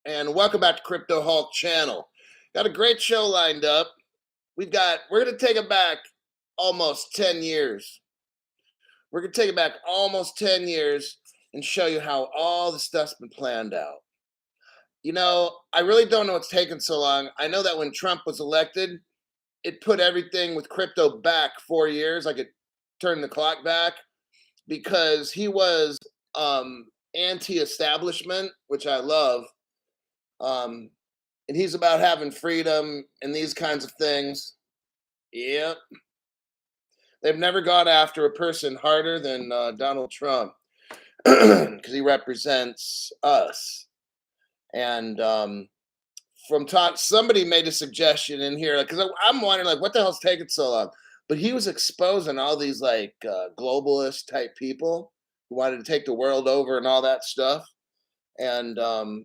and welcome back to Crypto Hulk channel. Got a great show lined up. We're gonna take it back almost 10 years. We're gonna take it back almost 10 years and show you how all the stuff's been planned out. I really don't know what's taken so long. I know that when Trump was elected, it put everything with crypto back 4 years, like it turned the clock back, because he was anti-establishment, which I love. Um, and he's about having freedom and these kinds of things. Yep. They've never gone after a person harder than Donald Trump because he represents us. And somebody made a suggestion in here because I'm wondering, like, what the hell's taking so long? But he was exposing all these like globalist type people who wanted to take the world over and all that stuff. And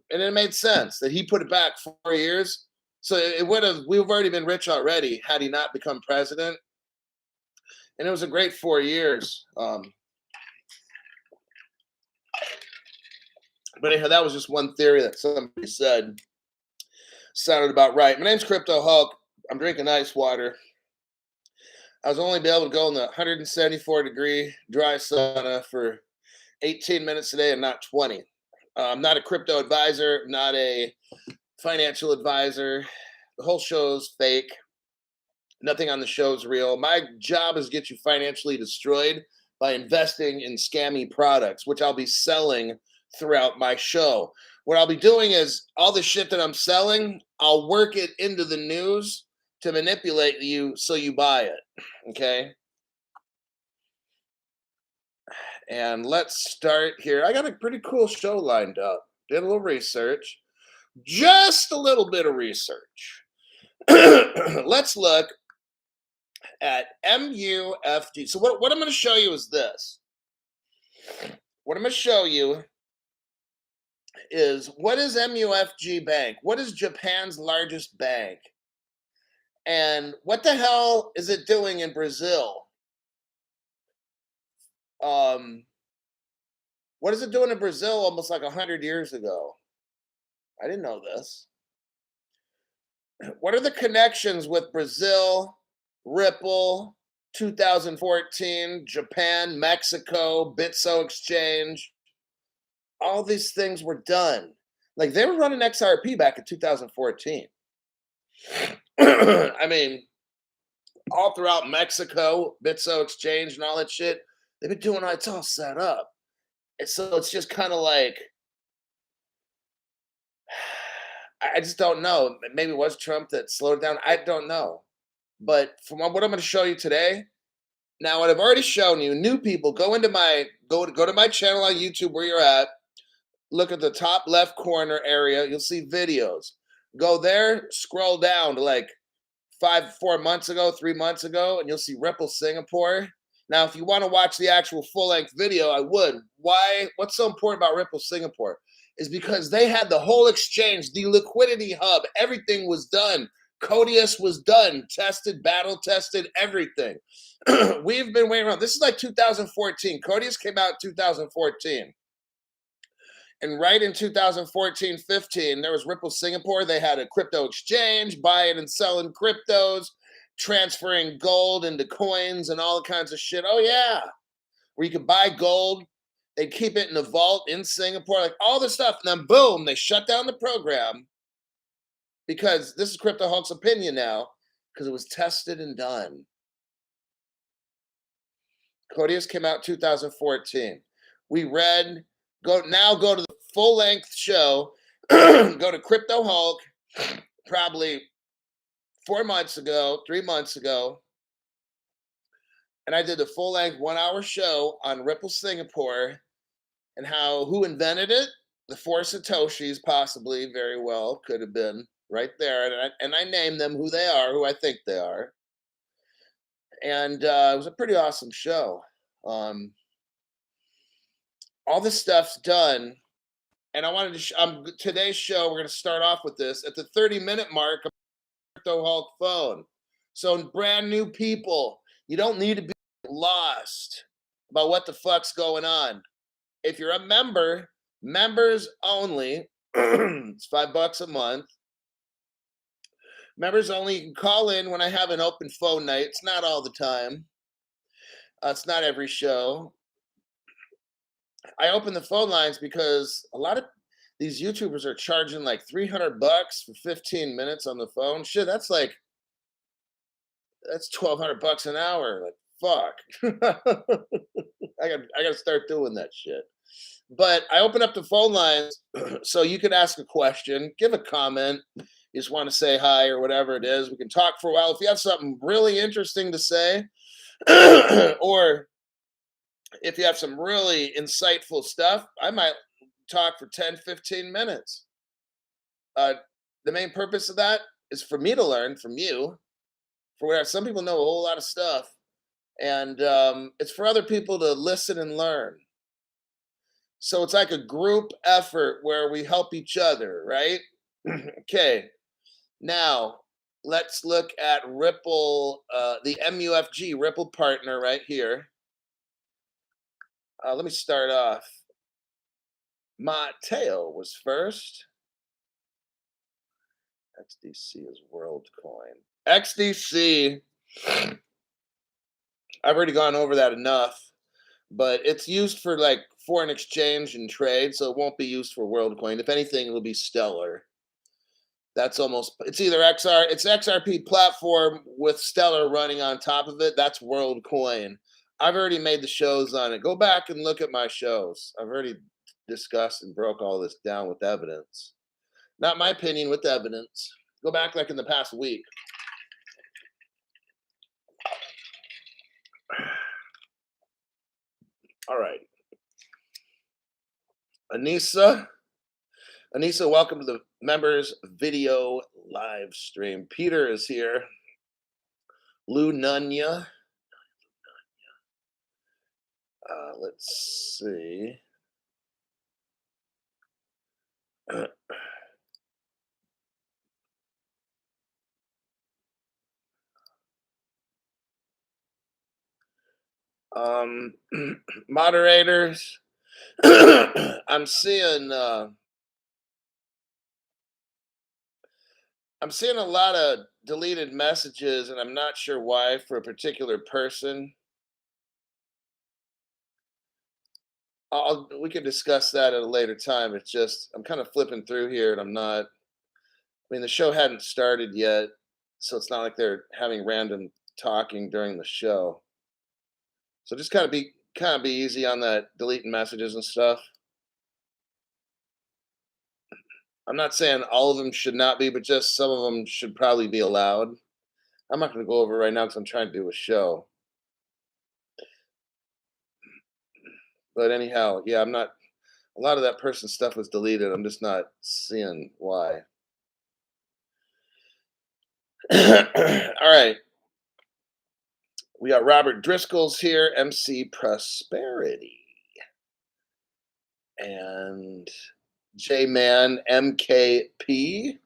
it made sense that he put it back 4 years. So we've already been rich already had he not become president. And it was a great 4 years. But anyhow, that was just one theory that somebody said. Sounded about right. My name's Crypto Hulk. I'm drinking ice water. I was only be able to go in the 174-degree dry sauna for 18 minutes a day and not 20. I'm not a crypto advisor, not a financial advisor. The whole show's fake. Nothing on the show is real. My job is to get you financially destroyed by investing in scammy products, which I'll be selling throughout my show. What I'll be doing is all the shit that I'm selling, I'll work it into the news to manipulate you so you buy it. Okay? And let's start here. I got a pretty cool show lined up. Did a little research. Just a little bit of research. Let's look at MUFG. So what I'm going to show you is this. What I'm going to show you is, what is MUFG Bank? What is Japan's largest bank? And what the hell is it doing in Brazil? What is it doing in Brazil almost like 100 years ago? I didn't know this. What are the connections with Brazil, Ripple, 2014, Japan, Mexico, Bitso Exchange? All these things were done. Like, they were running XRP back in 2014. I mean, all throughout Mexico, Bitso Exchange and all that shit, they've been doing it's all set up. And so it's just kind of like, I just don't know. Maybe it was Trump that slowed it down. I don't know. But from what I'm going to show you today, now what I've already shown you, new people, go to my channel on YouTube where you're at. Look at the top left corner area. You'll see videos. Go there, scroll down to like 4 months ago, 3 months ago, and you'll see Ripple Singapore. Now, if you want to watch the actual full-length video, I would. Why? What's so important about Ripple Singapore is because they had the whole exchange, the liquidity hub, everything was done. Codius was done, tested, battle tested, everything. We've been waiting around. This is like 2014. Codius came out in 2014. And right in 2014-15, there was Ripple Singapore. They had a crypto exchange, buying and selling cryptos, transferring gold into coins and all kinds of shit. Oh, yeah. Where you could buy gold. They'd keep it in a vault in Singapore, like all this stuff. And then, boom, they shut down the program because this is Crypto Hulk's opinion now, because it was tested and done. Codius came out 2014. We read, go to the full-length show. Go to Crypto Hulk, probably 4 months ago, 3 months ago. And I did a full-length 1-hour show on Ripple Singapore and who invented it. The 4 Satoshis, possibly, very well, could have been right there. And I named them who they are, who I think they are. And it was a pretty awesome show. All this stuff's done. And I wanted to, today's show, we're going to start off with this at the 30-minute mark of the Crypto Hulk phone. So brand new people, you don't need to be lost about what the fuck's going on. If you're a member, members only, It's $5 a month. Members only, you can call in when I have an open phone night. It's not all the time. It's not every show. I open the phone lines because a lot of these YouTubers are charging like $300 for 15 minutes on the phone. Shit, that's $1,200 an hour. Like, fuck. I gotta start doing that shit. But I open up the phone lines so you can ask a question, give a comment. You just want to say hi or whatever it is. We can talk for a while. If you have something really interesting to say, or if you have some really insightful stuff, I might talk for 10, 15 minutes. Uh, the main purpose of that is for me to learn from you. For whatever, some people know a whole lot of stuff, and it's for other people to listen and learn. So it's like a group effort where we help each other, right? Okay. Now let's look at Ripple, the MUFG Ripple partner right here. Let me start off. Mateo was first. XDC is WorldCoin. XDC, I've already gone over that enough, but it's used for like foreign exchange and trade, so it won't be used for WorldCoin. If anything, it'll be Stellar. That's almost, it's either it's XRP platform with Stellar running on top of it. That's WorldCoin. I've already made the shows on it. Go back and look at my shows. I've already discussed and broke all this down with evidence. Not my opinion, with evidence. Go back like in the past week. All right. Anissa, welcome to the members video live stream. Peter is here. Lou Nunya. Let's see. Moderators. I'm seeing a lot of deleted messages, and I'm not sure why for a particular person. We can discuss that at a later time. It's just I'm kind of flipping through here, and I'm not. I mean, the show hadn't started yet, so it's not like they're having random talking during the show. So just kind of be easy on that deleting messages and stuff. I'm not saying all of them should not be, but just some of them should probably be allowed. I'm not going to go over it right now because I'm trying to do a show. But anyhow, yeah, I'm not. A lot of that person's stuff was deleted. I'm just not seeing why. All right. We got Robert Driscoll's here, MC Prosperity. And J Man MKP.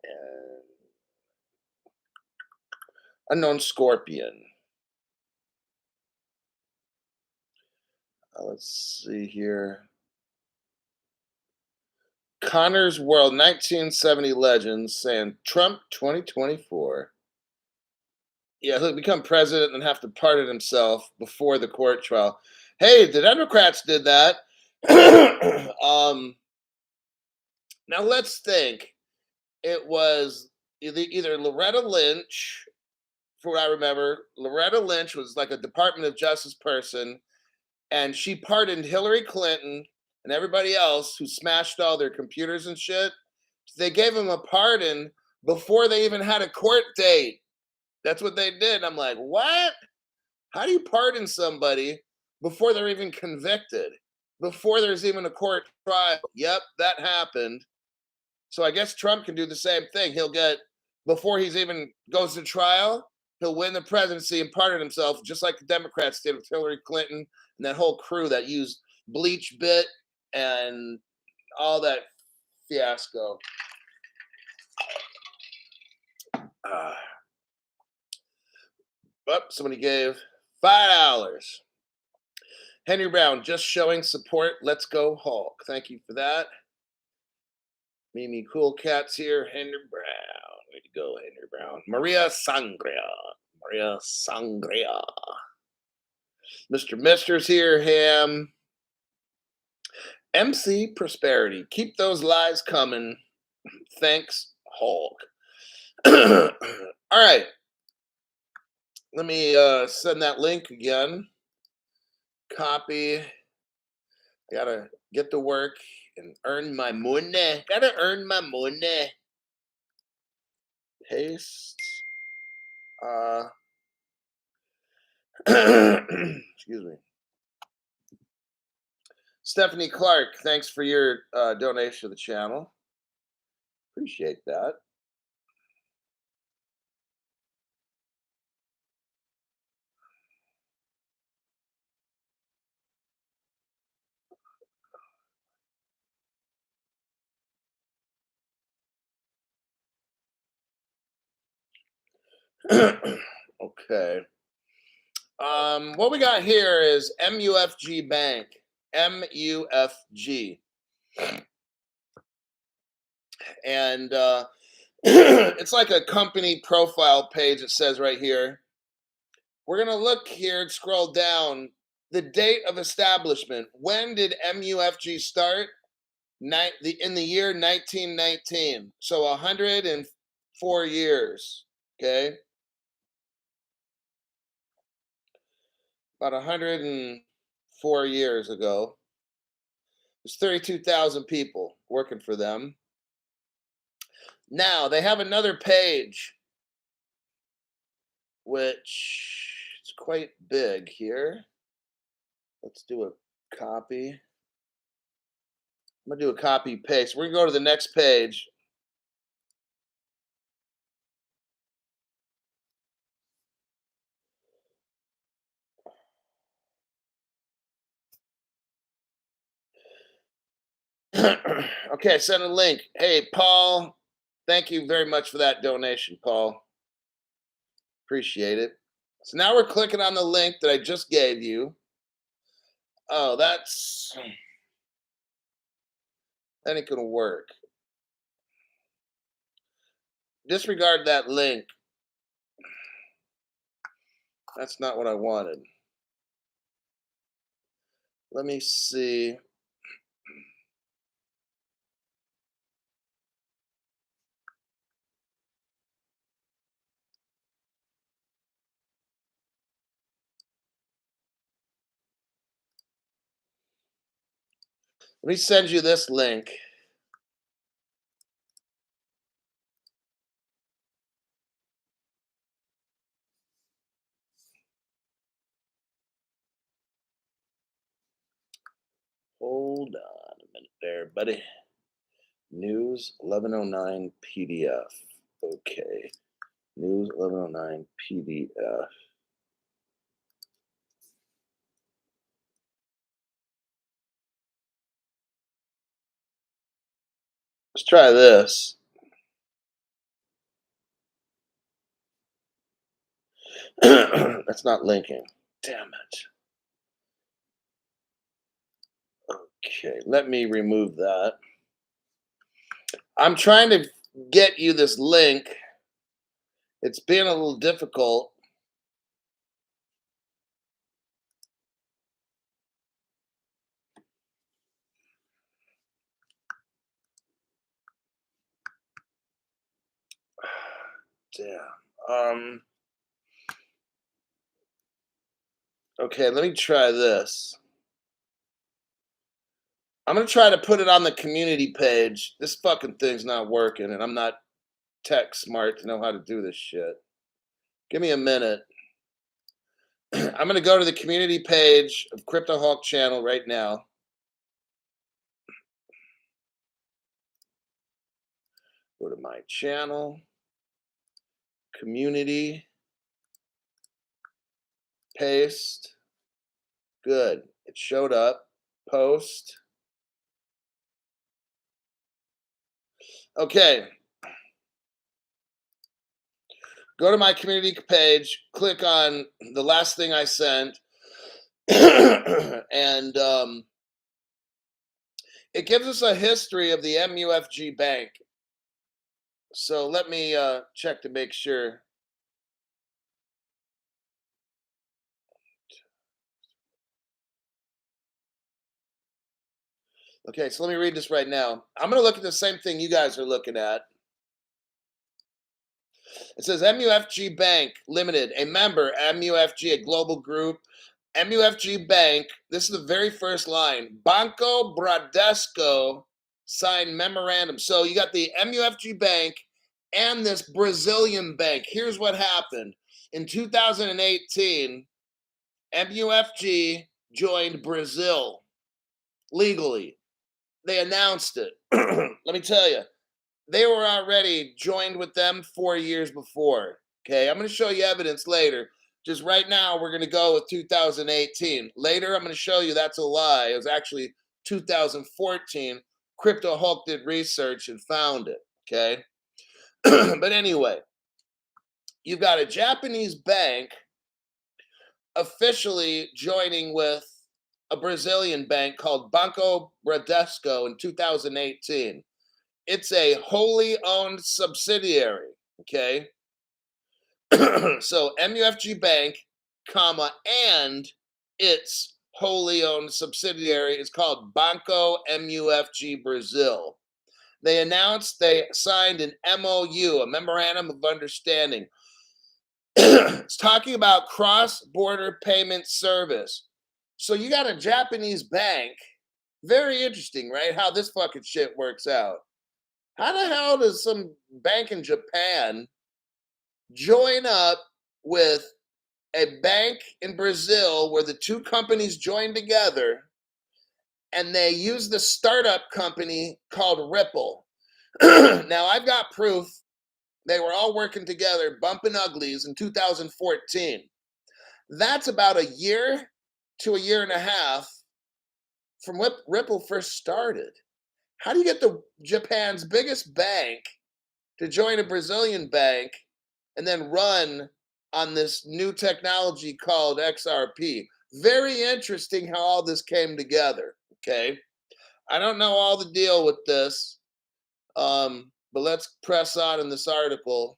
And Unknown Scorpion. Let's see here. Connor's World 1970 Legends saying Trump 2024. Yeah, he'll become president and have to pardon himself before the court trial. Hey, the Democrats did that. Now let's think. It was either Loretta Lynch, for what I remember. Loretta Lynch was like a Department of Justice person, and she pardoned Hillary Clinton and everybody else who smashed all their computers and shit. They gave them a pardon before they even had a court date. That's what they did. I'm like, what? How do you pardon somebody before they're even convicted? Before there's even a court trial? Yep, that happened. So I guess Trump can do the same thing. He'll get, before he's even goes to trial, he'll win the presidency and pardon himself, just like the Democrats did with Hillary Clinton and that whole crew that used bleach bit and all that fiasco. Somebody gave $5. Henry Brown, just showing support. Let's go Hulk. Thank you for that. Mimi Cool Cat's here. Henry Brown. Way to go, Henry Brown. Maria Sangria. Maria Sangria. Mr. Mister's here. Ham. MC Prosperity. Keep those lies coming. Thanks, Hulk. All right. Let me send that link again. Copy. I gotta get to work and earn my money. Gotta earn my money. Paste. Excuse me. Stephanie Clark, thanks for your donation to the channel. Appreciate that. Okay. What we got here is MUFG Bank. MUFG. And it's like a company profile page. It says right here. We're going to look here and scroll down. The date of establishment. When did MUFG start? In the year 1919. So 104 years. Okay. About 104 years ago. There's 32,000 people working for them. Now, they have another page, which is quite big here. Let's do a copy. I'm going to do a copy paste. We're going to go to the next page. Okay, send a link. Hey, Paul, thank you very much for that donation, Paul. Appreciate it. So now we're clicking on the link that I just gave you. Oh, that ain't gonna work. Disregard that link. That's not what I wanted. Let me see. Let me send you this link. Hold on a minute there, buddy. News 1109 PDF. Okay. News 1109 PDF. Let's try this. That's not linking. Damn it. Okay, let me remove that. I'm trying to get you this link. It's been a little difficult. Damn. Okay, let me try this. I'm gonna try to put it on the community page. This fucking thing's not working, and I'm not tech smart to know how to do this shit. Give me a minute. I'm gonna go to the community page of Crypto Hawk channel right now. Go to my channel, community, paste. Good. It showed up. Post. Okay. Go to my community page, click on the last thing I sent. and it gives us a history of the MUFG Bank. So let me check to make sure. Okay, so let me read this right now. I'm going to look at the same thing you guys are looking at. It says MUFG Bank Limited, a member, MUFG, a global group. MUFG Bank, this is the very first line. Banco Bradesco signed memorandum. So you got the MUFG Bank and this Brazilian bank. Here's what happened. In 2018, MUFG joined Brazil legally. They announced it. Let me tell you, they were already joined with them 4 years before. Okay, I'm going to show you evidence later. Just right now, we're going to go with 2018. Later, I'm going to show you that's a lie. It was actually 2014. Crypto Hulk did research and found it. Okay, but anyway, you've got a Japanese bank officially joining with a Brazilian bank called Banco Bradesco in 2018. It's a wholly owned subsidiary. Okay. So MUFG Bank, comma, and its wholly owned subsidiary is called Banco MUFG Brazil. They announced they signed an MOU, a memorandum of understanding. It's talking about cross-border payment service. So you got a Japanese bank. Very interesting, right? How this fucking shit works out. How the hell does some bank in Japan join up with a bank in Brazil where the two companies join together and they use the startup company called Ripple? Now, I've got proof they were all working together, bumping uglies in 2014. That's about a year to a year and a half from when Ripple first started. How do you get the Japan's biggest bank to join a Brazilian bank and then run on this new technology called XRP? Very interesting how all this came together. Okay. I don't know all the deal with this, but let's press on in this article.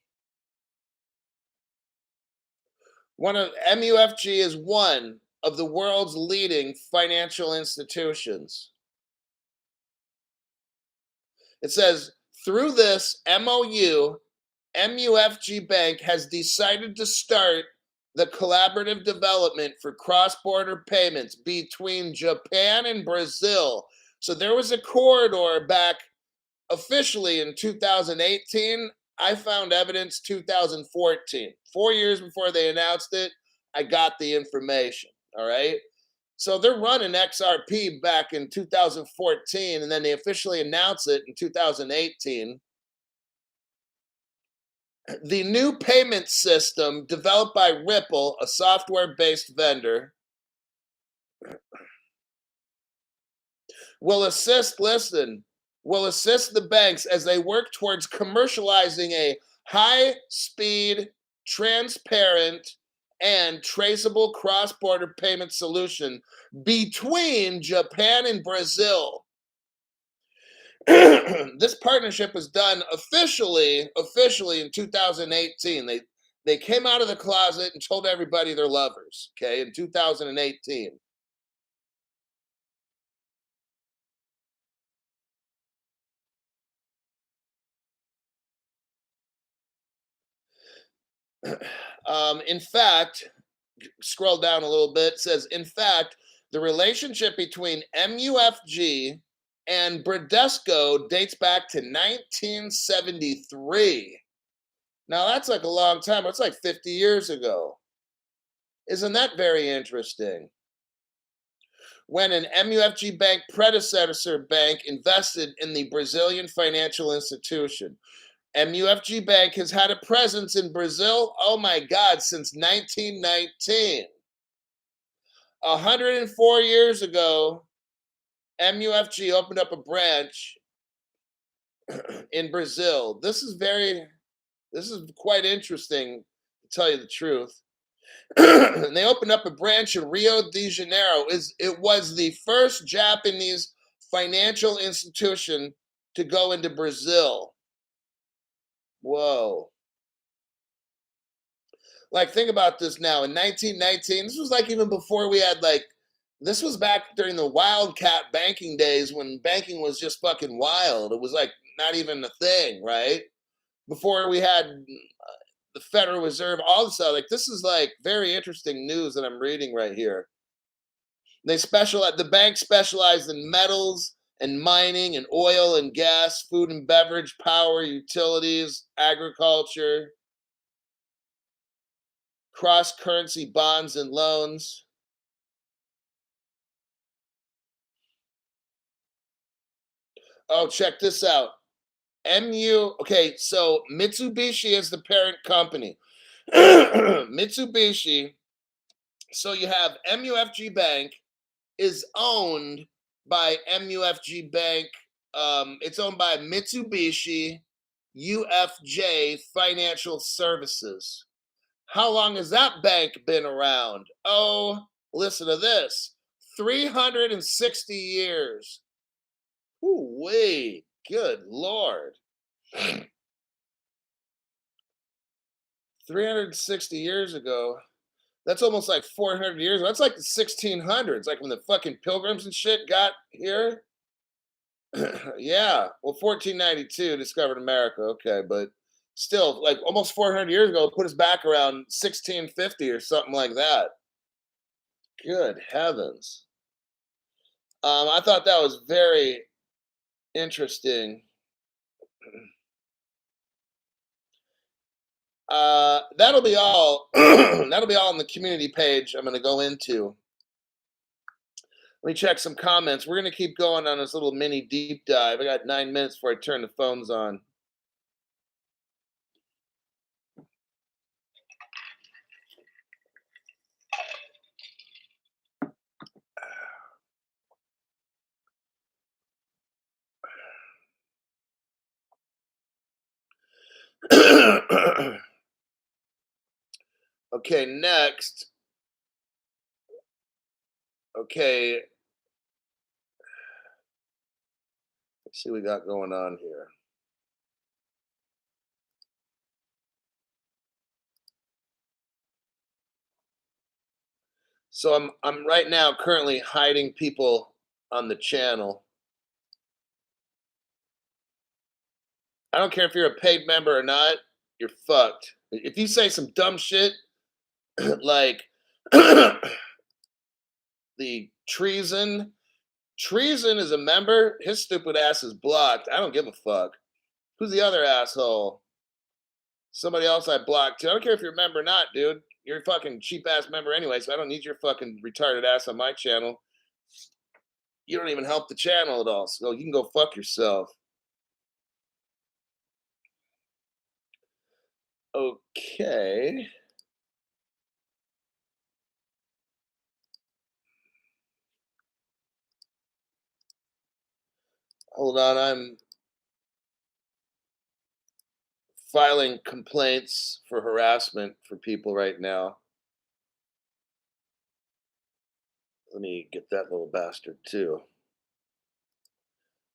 One of MUFG is one of the world's leading financial institutions. It says, through this MOU, MUFG Bank has decided to start the collaborative development for cross-border payments between Japan and Brazil. So there was a corridor back officially in 2018. I found evidence 2014. 4 years before they announced it, I got the information. All right. So they're running XRP back in 2014, and then they officially announced it in 2018. The new payment system developed by Ripple, a software-based vendor, will assist the banks as they work towards commercializing a high-speed, transparent, and traceable cross-border payment solution between Japan and Brazil. This partnership was done officially in 2018. They came out of the closet and told everybody they're lovers, okay, in 2018. In fact, scroll down a little bit, it says, in fact, the relationship between MUFG and Bradesco dates back to 1973. Now, that's like a long time. It's like 50 years ago. Isn't that very interesting? When an MUFG Bank predecessor bank invested in the Brazilian financial institution. MUFG Bank has had a presence in Brazil, oh my God, since 1919. 104 years ago, MUFG opened up a branch in Brazil. This is quite interesting, to tell you the truth. And they opened up a branch in Rio de Janeiro. It was the first Japanese financial institution to go into Brazil. Whoa. Like, think about this now. In 1919, this was like even before we had like, this was back during the wildcat banking days when banking was just fucking wild. It was like not even a thing, right? Before we had the Federal Reserve, all this stuff. Like, this is like very interesting news that I'm reading right here. The bank specialized in metals and mining and oil and gas, food and beverage, power, utilities, agriculture, cross currency bonds and loans. Oh, check this out. Okay, so Mitsubishi is the parent company. Mitsubishi, so you have MUFG Bank is owned by MUFG Bank. It's owned by Mitsubishi UFJ Financial Services. How long has that bank been around? Oh, listen to this, 360 years. Ooh, wait, good Lord. 360 years ago. That's almost like 400 years. That's like the 1600s, like when the fucking pilgrims and shit got here. Yeah, well, 1492 discovered America. Okay, but still, like almost 400 years ago, put us back around 1650 or something like that. Good heavens. I thought that was very interesting. That'll be all. That'll be all on the community page. I'm going to go into. Let me check some comments. We're going to keep going on this little mini deep dive. I got 9 minutes before I turn the phones on. Okay, next. Okay, let's see what we got going on here. So I'm right now currently hiding people on the channel. I don't care if you're a paid member or not, you're fucked. If you say some dumb shit like the treason is a member, his stupid ass is blocked. I don't give a fuck. Who's the other asshole? Somebody else I blocked too. I don't care if you're a member or not, dude. You're a fucking cheap ass member anyway, so I don't need your fucking retarded ass on my channel. You don't even help the channel at all, so you can go fuck yourself. Okay. Hold on, I'm filing complaints for harassment for people right now. Let me get that little bastard too.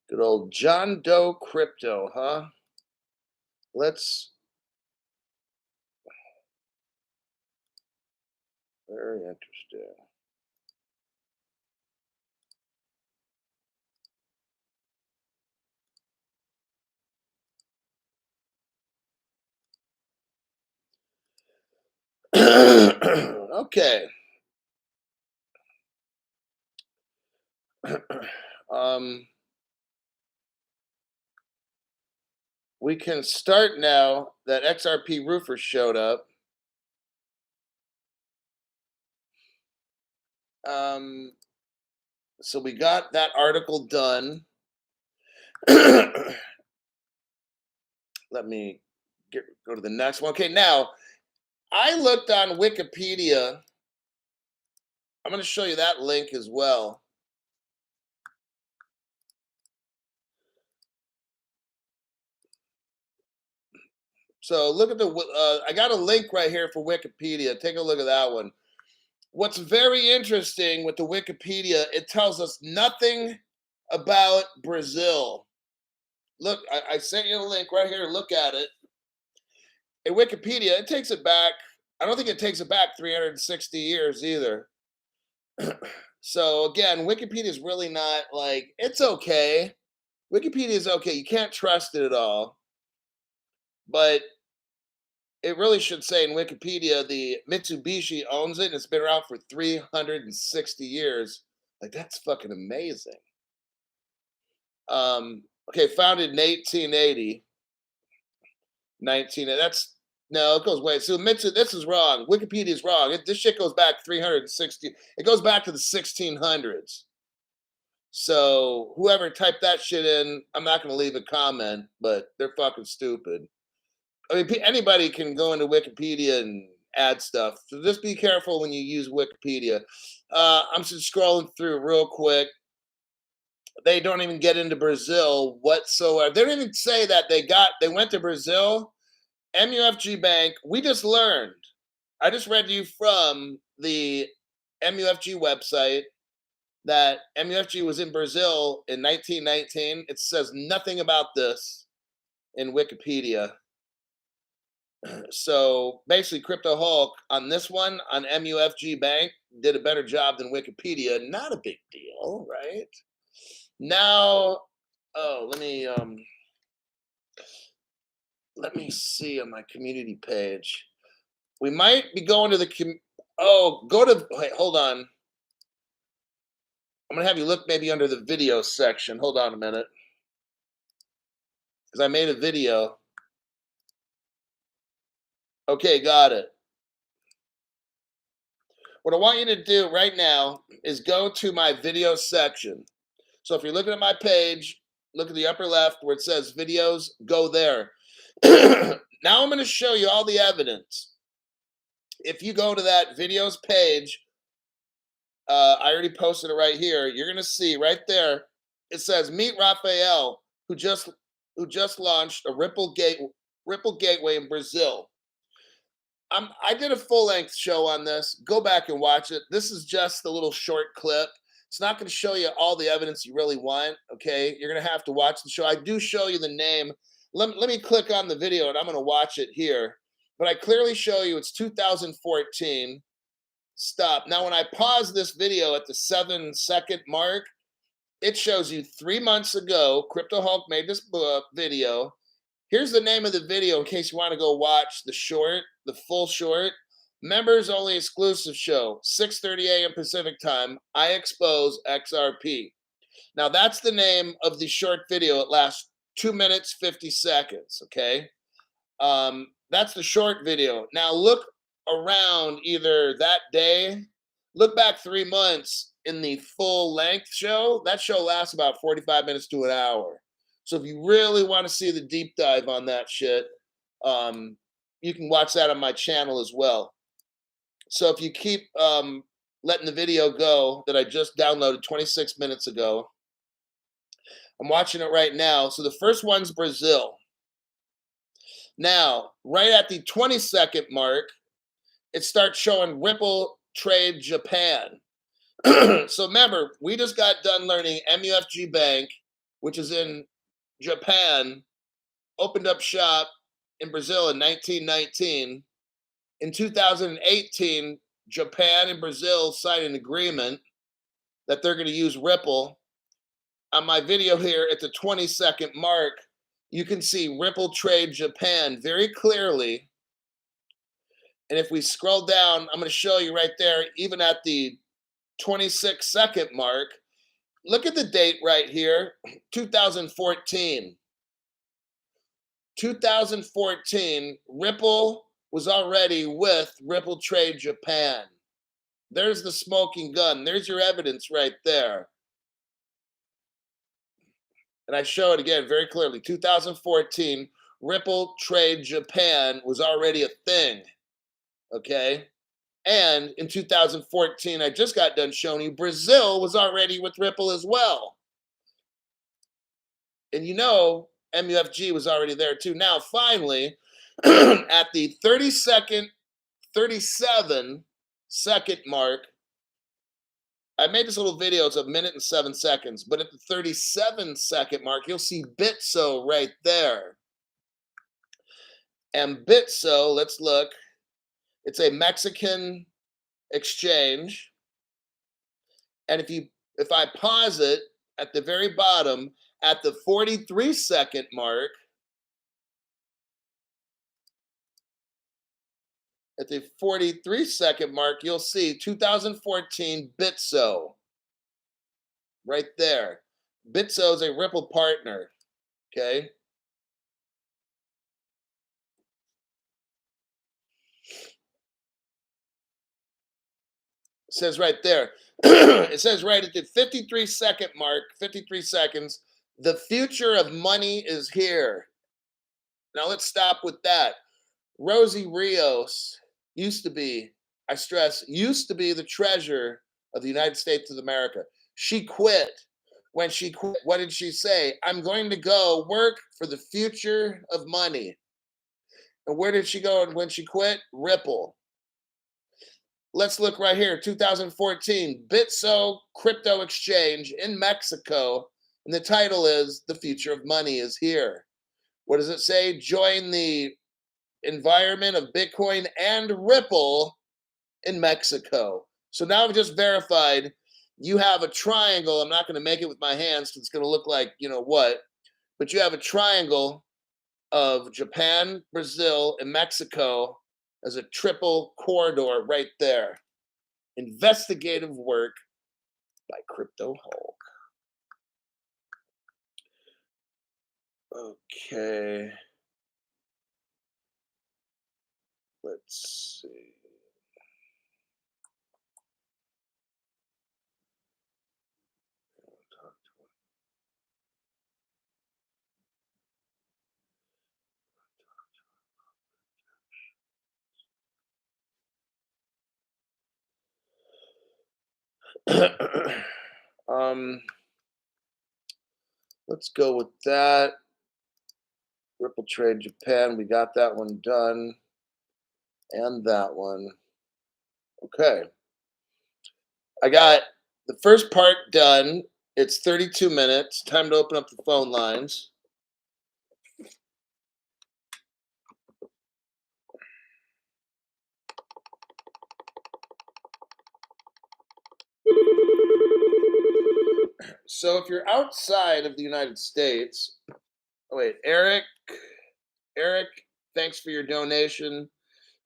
Good old John Doe Crypto, huh? Let's. Very interesting. Okay. um, we can start now that XRP roofer showed up. So we got that article done. Let me go to the next one. Okay, now I looked on Wikipedia. I'm going to show you that link as well. So look at the. I got a link right here for Wikipedia. Take a look at that one. What's very interesting with the Wikipedia, it tells us nothing about Brazil. Look, I sent you a link right here. Look at it. In Wikipedia, it takes it back. I don't think it takes it back 360 years either. So again, Wikipedia is really not like it's okay. Wikipedia is okay. You can't trust it at all. But it really should say in Wikipedia the Mitsubishi owns it and it's been around for 360 years. Like that's fucking amazing. Okay, founded in 1880. 19. That's no, it goes way. So this is wrong. Wikipedia is wrong. This shit goes back 360. It goes back to the 1600s. So whoever typed that shit in, I'm not going to leave a comment, but they're fucking stupid. I mean, anybody can go into Wikipedia and add stuff. So just be careful when you use Wikipedia. I'm just scrolling through real quick. They don't even get into Brazil whatsoever. They don't even say that they went to Brazil. MUFG Bank, we just learned. I just read to you from the MUFG website that MUFG was in Brazil in 1919. It says nothing about this in Wikipedia. So basically, Crypto Hulk on this one, on MUFG Bank, did a better job than Wikipedia. Not a big deal, right? Now, let me see on my community page. We might be going to the wait, hold on. I'm gonna have you look maybe under the video section. Hold on a minute. Because I made a video. Okay, got it. What I want you to do right now is go to my video section. So if you're looking at my page, look at the upper left where it says videos, go there. Now I'm going to show you all the evidence. If you go to that videos page, I already posted it right here. You're going to see right there. It says meet Raphael, who just launched a Ripple Gateway in Brazil. I did a full length show on this. Go back and watch it. This is just a little short clip. It's not going to show you all the evidence you really want. Okay, you're going to have to watch the show. I do show you the name. Let me click on the video and I'm going to watch it here. But I clearly show you it's 2014. Stop. Now, when I pause this video at the 7-second mark, it shows you 3 months ago, Crypto Hulk made this video. Here's the name of the video in case you want to go watch the full short. Members only exclusive show, 6:30 a.m. Pacific time. I expose XRP. Now that's the name of the short video. It lasts 2 minutes 50 seconds. Okay, that's the short video. Now look around either that day. Look back 3 months in the full length show. That show lasts about 45 minutes to an hour. So if you really want to see the deep dive on that shit, you can watch that on my channel as well. So if you keep letting the video go that I just downloaded 26 minutes ago, I'm watching it right now. So the first one's Brazil. Now, right at the 20-second mark, it starts showing Ripple Trade Japan. So remember, we just got done learning MUFG Bank, which is in Japan, opened up shop in Brazil in 1919. In 2018, Japan and Brazil signed an agreement that they're going to use Ripple. On my video here at the 20-second mark, you can see Ripple Trade Japan very clearly. And if we scroll down, I'm going to show you right there, even at the 26-second mark, look at the date right here, 2014. 2014, Ripple was already with Ripple Trade Japan. There's the smoking gun. There's your evidence right there. And I show it again very clearly. 2014, Ripple Trade Japan was already a thing. Okay? And in 2014, I just got done showing you, Brazil was already with Ripple as well. And you know, MUFG was already there too. Now, finally, At the 37-second mark, I made this little video. It's a minute and 7 seconds. But at the 37-second mark, you'll see Bitso right there. And Bitso, let's look. It's a Mexican exchange. And if I pause it at the very bottom, at the 43-second mark, you'll see 2014 Bitso right there. Bitso is a Ripple partner. Okay. It says right there. It says right at the 53-second mark, 53 seconds, the future of money is here. Now let's stop with that. Rosie Rios used to be, I stress, used to be the treasurer of the United States of America. She quit. When she quit, what did she say? I'm going to go work for the future of money. And where did she go when she quit? Ripple. Let's look right here, 2014, Bitso crypto exchange in Mexico. And the title is The Future of Money is Here. What does it say? Join the environment of Bitcoin and Ripple in Mexico. So now I've just verified you have a triangle. I'm not going to make it with my hands because it's going to look like, you know what, but you have a triangle of Japan, Brazil, and Mexico as a triple corridor right there. Investigative work by Crypto Hulk. Okay. Let's see. Let's go with that. Ripple Trade Japan, we got that one done. And that one. Okay. I got the first part done. It's 32 minutes. Time to open up the phone lines. So if you're outside of the United States, oh wait, Eric, thanks for your donation.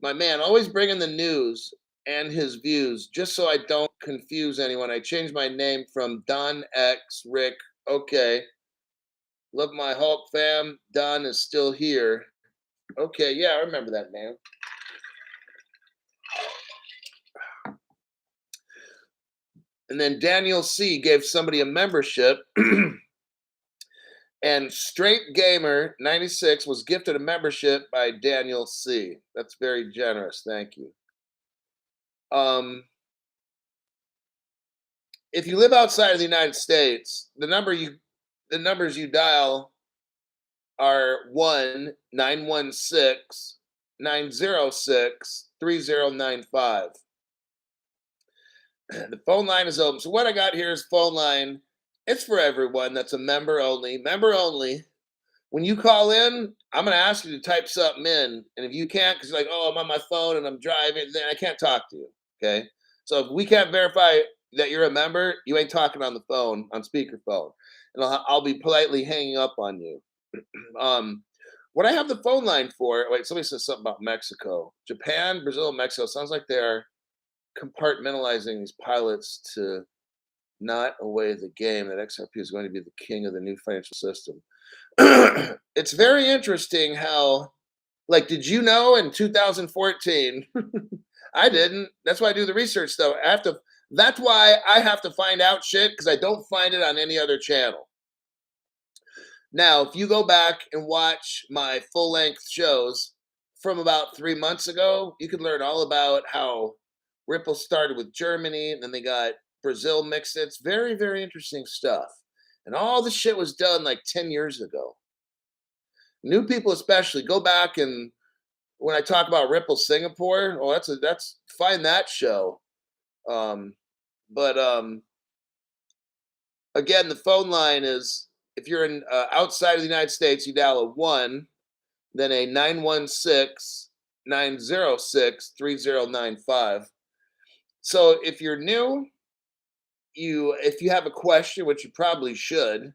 My man, always bringing the news and his views, just so I don't confuse anyone. I changed my name from Don X Rick. Okay. Love my Hulk fam. Don is still here. Okay, yeah, I remember that name. And then Daniel C gave somebody a membership. And Straight Gamer 96 was gifted a membership by Daniel C. That's very generous. Thank you. If you live outside of the United States, the numbers you dial are 1-916-906-3095. The phone line is open. So what I got here is phone line. It's for everyone. That's a member only. Member only. When you call in, I'm going to ask you to type something in. And if you can't, because you're like, oh, I'm on my phone and I'm driving, then I can't talk to you. Okay. So if we can't verify that you're a member, you ain't talking on the phone, on speakerphone. And I'll be politely hanging up on you. What I have the phone line for, wait, somebody says something about Mexico. Japan, Brazil, Mexico. Sounds like they're compartmentalizing these pilots to not away the game, that XRP is going to be the king of the new financial system. It's very interesting how, like, did you know in 2014? I didn't. That's why I do the research, though. That's why I have to find out shit, because I don't find it on any other channel. Now, if you go back and watch my full-length shows from about 3 months ago, you can learn all about how Ripple started with Germany, and then they got Brazil mixed. It's very, very interesting stuff. And all the shit was done like 10 years ago. New people especially, go back and when I talk about Ripple Singapore, oh, that's find that show. Um, but again, the phone line is if you're in outside of the United States, you dial a 1, then a 916-906-3095. So if you're new, if you have a question, which you probably should,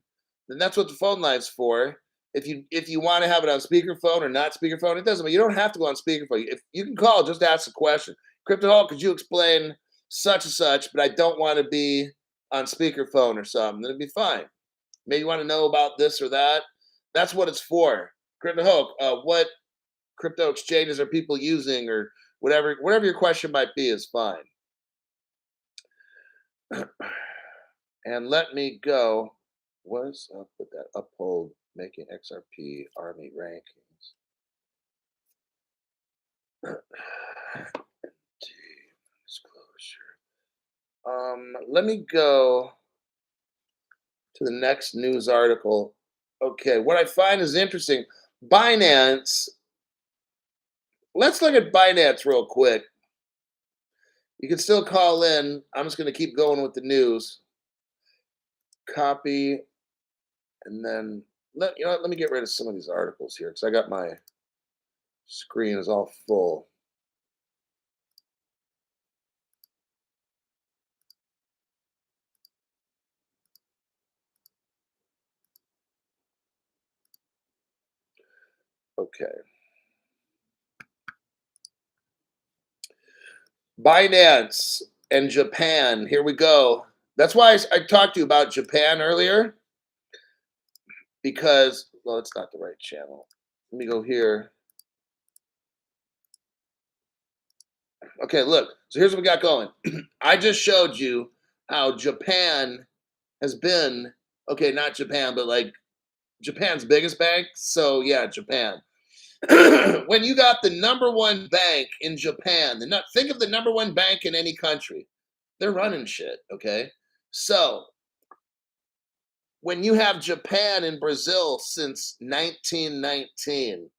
then that's what the phone line's for. If you want to have it on speakerphone or not speakerphone, it doesn't matter. You don't have to go on speakerphone. If you can call, just ask a question. Crypto Hall, could you explain such and such, but I don't want to be on speakerphone or something, then it'd be fine. Maybe you want to know about this or that. That's what it's for. Crypto Hulk, what crypto exchanges are people using, or whatever your question might be is fine. And let me go. What's up with that uphold making XRP army rankings? Disclosure. Let me go to the next news article. Okay, what I find is interesting. Binance. Let's look at Binance real quick. You can still call in. I'm just going to keep going with the news. Copy, and then let me get rid of some of these articles here because I got my screen is all full. Okay. Binance and Japan. Here we go. That's why I talked to you about Japan earlier, because, well, it's not the right channel. Let me go here. Okay, look. So here's what we got going. I just showed you how Japan has been, okay, not Japan, but like Japan's biggest bank. So yeah, Japan. When you got the number one bank in Japan, think of the number one bank in any country. They're running shit, okay? So when you have Japan and Brazil since 1919,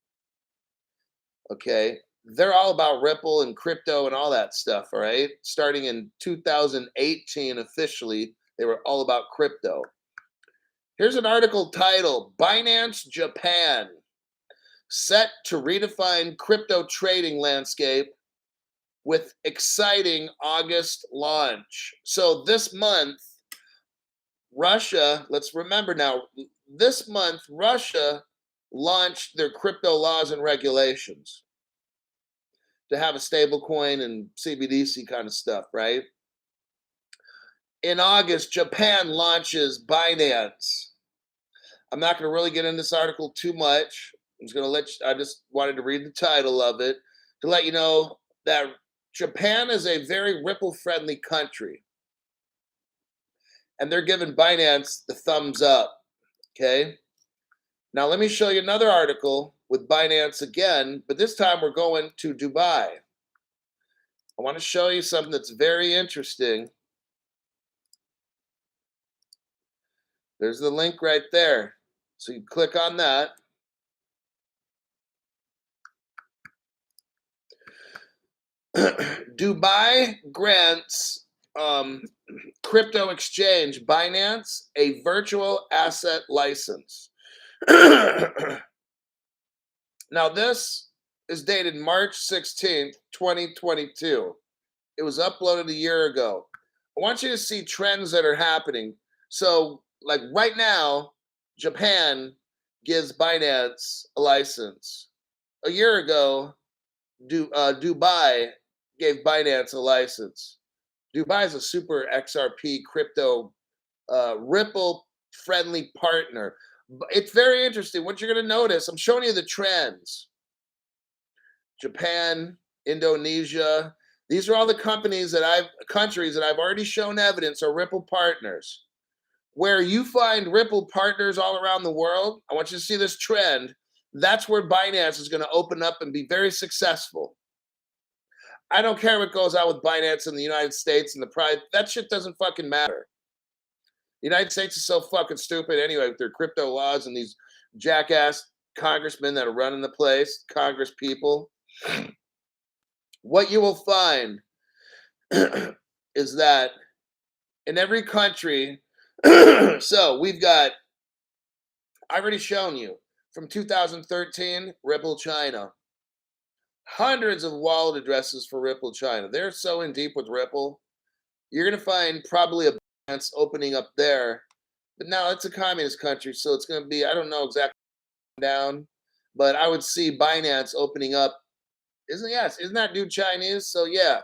okay, they're all about Ripple and crypto and all that stuff, all right? Starting in 2018, officially, they were all about crypto. Here's an article titled Binance Japan set to redefine crypto trading landscape with exciting August launch. So this month, Russia, let's remember now, this month, Russia launched their crypto laws and regulations to have a stable coin and CBDC kind of stuff, right? In August, Japan launches Binance. I'm not going to really get into this article too much. I just wanted to read the title of it to let you know that Japan is a very Ripple friendly country. And they're giving Binance the thumbs up. Okay. Now, let me show you another article with Binance again, but this time we're going to Dubai. I want to show you something that's very interesting. There's the link right there. So you click on that. Dubai grants crypto exchange Binance a virtual asset license. Now, this is dated March 16th, 2022. It was uploaded a year ago. I want you to see trends that are happening. So, like right now, Japan gives Binance a license. A year ago, Dubai gave Binance a license. Dubai is a super XRP crypto Ripple friendly partner. It's very interesting. What you're going to notice, I'm showing you the trends. Japan, Indonesia, these are all the countries that I've already shown evidence are Ripple partners. Where you find Ripple partners all around the world, I want you to see this trend. That's where Binance is going to open up and be very successful. I don't care what goes on with Binance in the United States and the pride. That shit doesn't fucking matter. The United States is so fucking stupid anyway with their crypto laws and these jackass congressmen that are running the place, Congress people. What you will find is that in every country, so we've got, I've already shown you from 2013, Ripple China. Hundreds of wallet addresses for Ripple China. They're so in deep with Ripple. You're going to find probably a Binance opening up there. But now it's a communist country, so it's going to be, I don't know exactly down, but I would see Binance opening up. Isn't that dude Chinese? So yeah,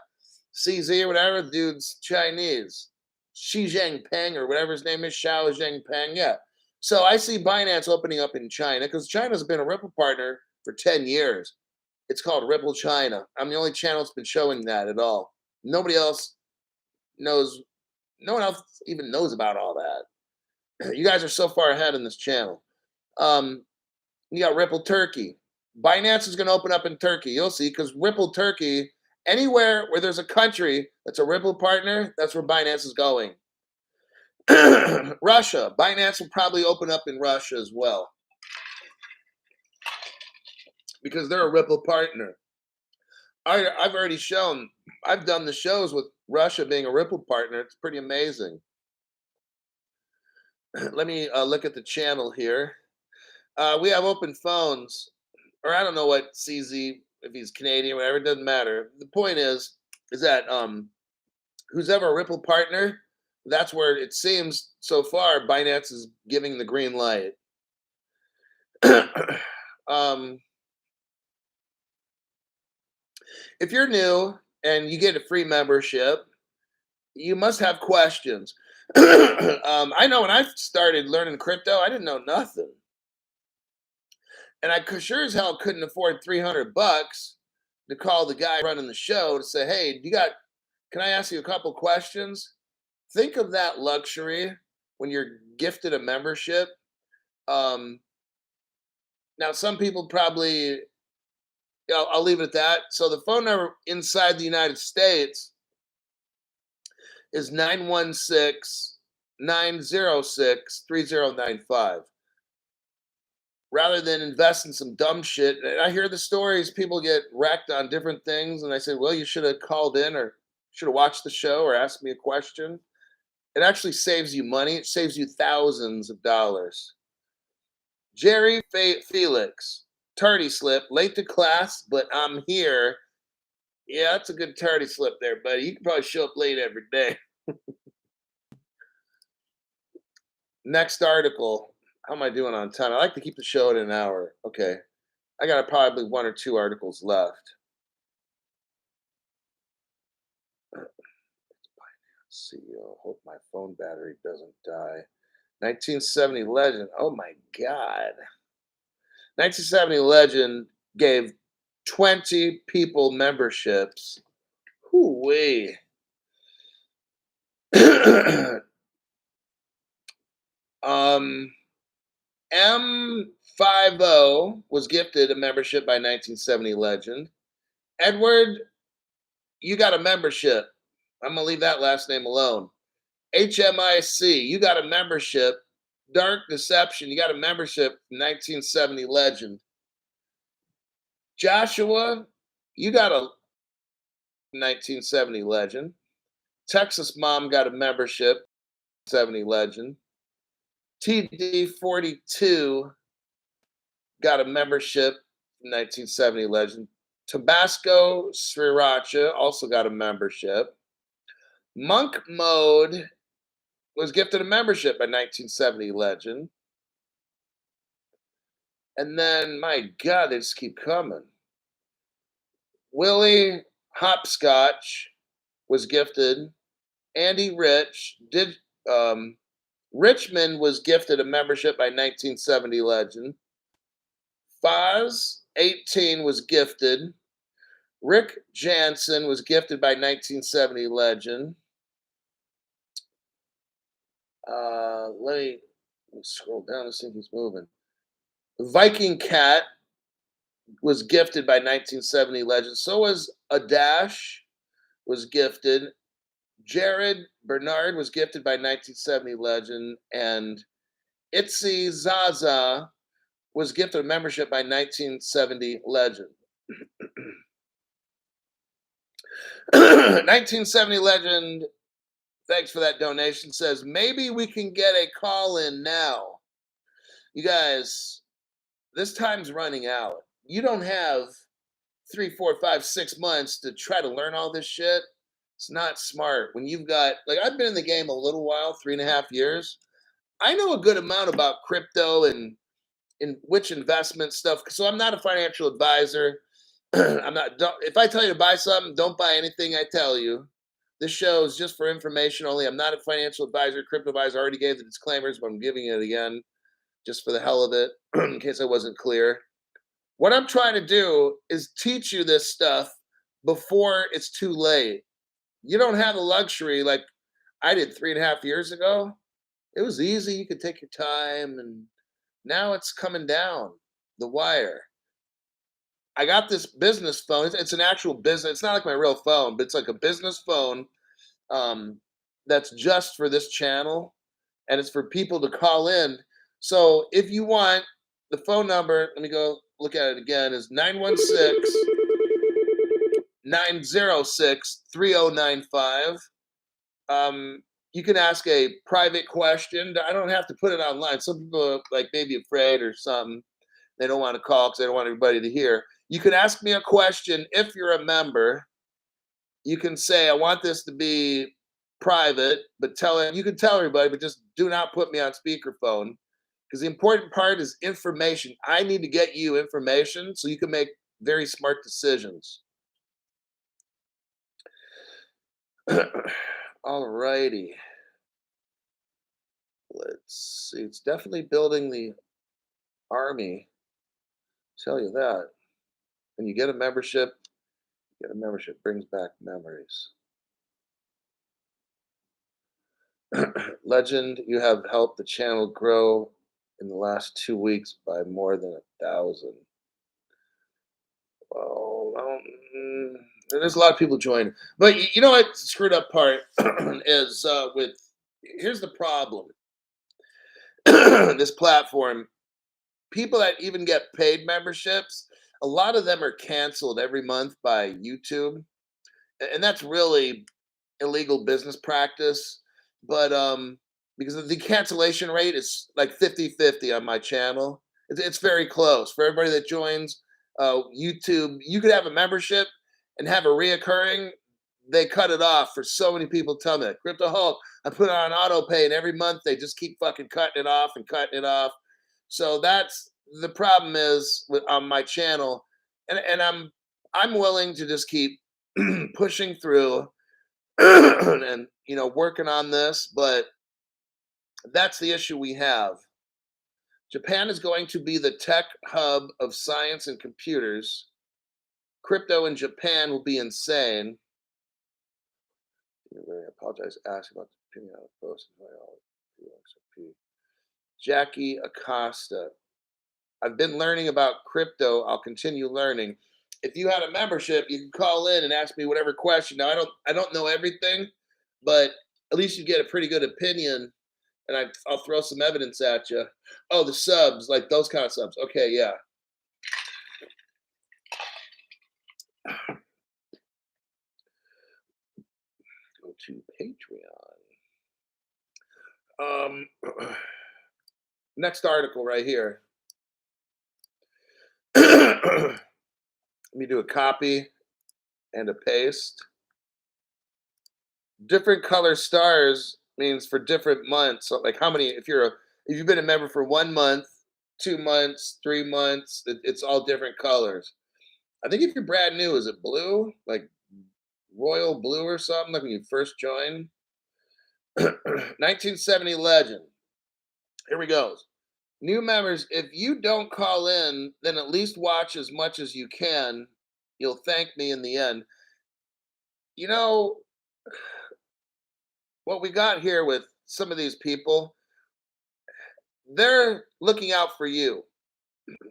CZ or whatever, the dude's Chinese. Xi Jinping or whatever his name is, Xiao Jinping. Yeah. So I see Binance opening up in China because China's been a Ripple partner for 10 years. It's called Ripple China. I'm the only channel that's been showing that at all. Nobody else knows. No one else even knows about all that. You guys are so far ahead in this channel. Um, you got Ripple Turkey. Binance is going to open up in Turkey. You'll see, because Ripple Turkey, anywhere where there's a country that's a Ripple partner, that's where Binance is going. Russia. Binance will probably open up in Russia as well because they're a Ripple partner. I've already shown, I've done the shows with Russia being a Ripple partner. It's pretty amazing. Let me look at the channel here. We have open phones, or I don't know what CZ, if he's Canadian, whatever, it doesn't matter. The point is that who's ever a Ripple partner, that's where it seems so far Binance is giving the green light. If you're new and you get a free membership, you must have questions. I know when I started learning crypto, I didn't know nothing. And I sure as hell couldn't afford $300 to call the guy running the show to say, hey, can I ask you a couple questions? Think of that luxury when you're gifted a membership. Now, some people probably, I'll leave it at that. So the phone number inside the United States is 916-906-3095. Rather than invest in some dumb shit. And I hear the stories, people get wrecked on different things. And I say, well, you should have called in or should have watched the show or asked me a question. It actually saves you money. It saves you thousands of dollars. Jerry Felix, tardy slip, late to class, but I'm here. Yeah, that's a good tardy slip there, buddy. You can probably show up late every day. Next article. How am I doing on time? I like to keep the show at an hour. Okay. I got probably one or two articles left. CEO. Hope my phone battery doesn't die. 1970 Legend. Oh my God. 1970 Legend gave 20 people memberships. Hoo-wee. M50 was gifted a membership by 1970 Legend. Edward, you got a membership. I'm going to leave that last name alone. HMIC, you got a membership. Dark Deception, you got a membership. 1970 Legend. Joshua, you got a 1970 Legend. Texas Mom got a membership. 70 Legend. TD42 got a membership. 1970 Legend. Tabasco Sriracha also got a membership. Monk Mode was gifted a membership by 1970 Legend. And then, my God, they just keep coming. Willie Hopscotch was gifted. Andy Rich did. Richmond was gifted a membership by 1970 Legend. Foz 18 was gifted. Rick Jansen was gifted by 1970 Legend. Let me scroll down and see if he's moving. Viking Cat was gifted by 1970 Legend. So was Adash was gifted. Jared Bernard was gifted by 1970 Legend. And Itzy Zaza was gifted a membership by 1970 Legend. 1970 legend, thanks for that donation, says maybe we can get a call in now. You guys, this time's running out. You don't have 3, 4, 5, 6 months to try to learn all this shit. It's not smart. When you've got, like, I've been in the game a little while, 3.5 years. I know a good amount about crypto and in which investment stuff. So I'm not a financial advisor. I'm not. If I tell you to buy something, don't buy anything I tell you. This show is just for information only. I'm not a financial advisor, crypto advisor. I already gave the disclaimers, but I'm giving it again just for the hell of it, in case I wasn't clear. What I'm trying to do is teach you this stuff before it's too late. You don't have the luxury like I did 3.5 years ago. It was easy. You could take your time, and now it's coming down the wire. I got this business phone. It's an actual business. It's not like my real phone, but it's like a business phone um, that's just for this channel, and it's for people to call in. So if you want the phone number, let me go look at it again, is 916-906-3095. You can ask a private question. I don't have to put it online. Some people are like maybe afraid or something. They don't want to call because they don't want everybody to hear. You can ask me a question if you're a member. You can say, I want this to be private, but you can tell everybody, but just do not put me on speakerphone. Because the important part is information. I need to get you information so you can make very smart decisions. All righty. Let's see. It's definitely building the army. Tell you that. When you get a membership, brings back memories. Legend, you have helped the channel grow in the last 2 weeks by more than 1,000. Well, there's a lot of people joining, but you know what? Screwed up part is with. Here's the problem. This platform, people that even get paid memberships, a lot of them are canceled every month by YouTube, and that's really illegal business practice. But because the cancellation rate is like 50-50 on my channel. It's very close for everybody that joins YouTube. You could have a membership and have a reoccurring. They cut it off for so many people. Tell me that Crypto Hulk, I put it on auto pay, and every month they just keep fucking cutting it off and cutting it off. So that's the problem is on my channel, and I'm willing to just keep pushing through and working on this, but that's the issue we have. Japan is going to be the tech hub of science and computers. Crypto in Japan will be insane. I apologize asking about the opinion on the post. Jackie Acosta. I've been learning about crypto. I'll continue learning. If you had a membership, you can call in and ask me whatever question. Now I don't know everything, but at least you get a pretty good opinion, and I'll throw some evidence at you. Oh, the subs, like those kind of subs. Okay, yeah. Go to Patreon. Next article right here. Let me do a copy and a paste. Different color stars means for different months. So like how many? If you've been a member for 1 month, 2 months, 3 months, it's all different colors. I think if you're brand new, is it blue? Like royal blue or something? Like when you first join. 1970 legend. Here we go. New members, if you don't call in, then at least watch as much as you can. You'll thank me in the end. You know, what we got here with some of these people, they're looking out for you.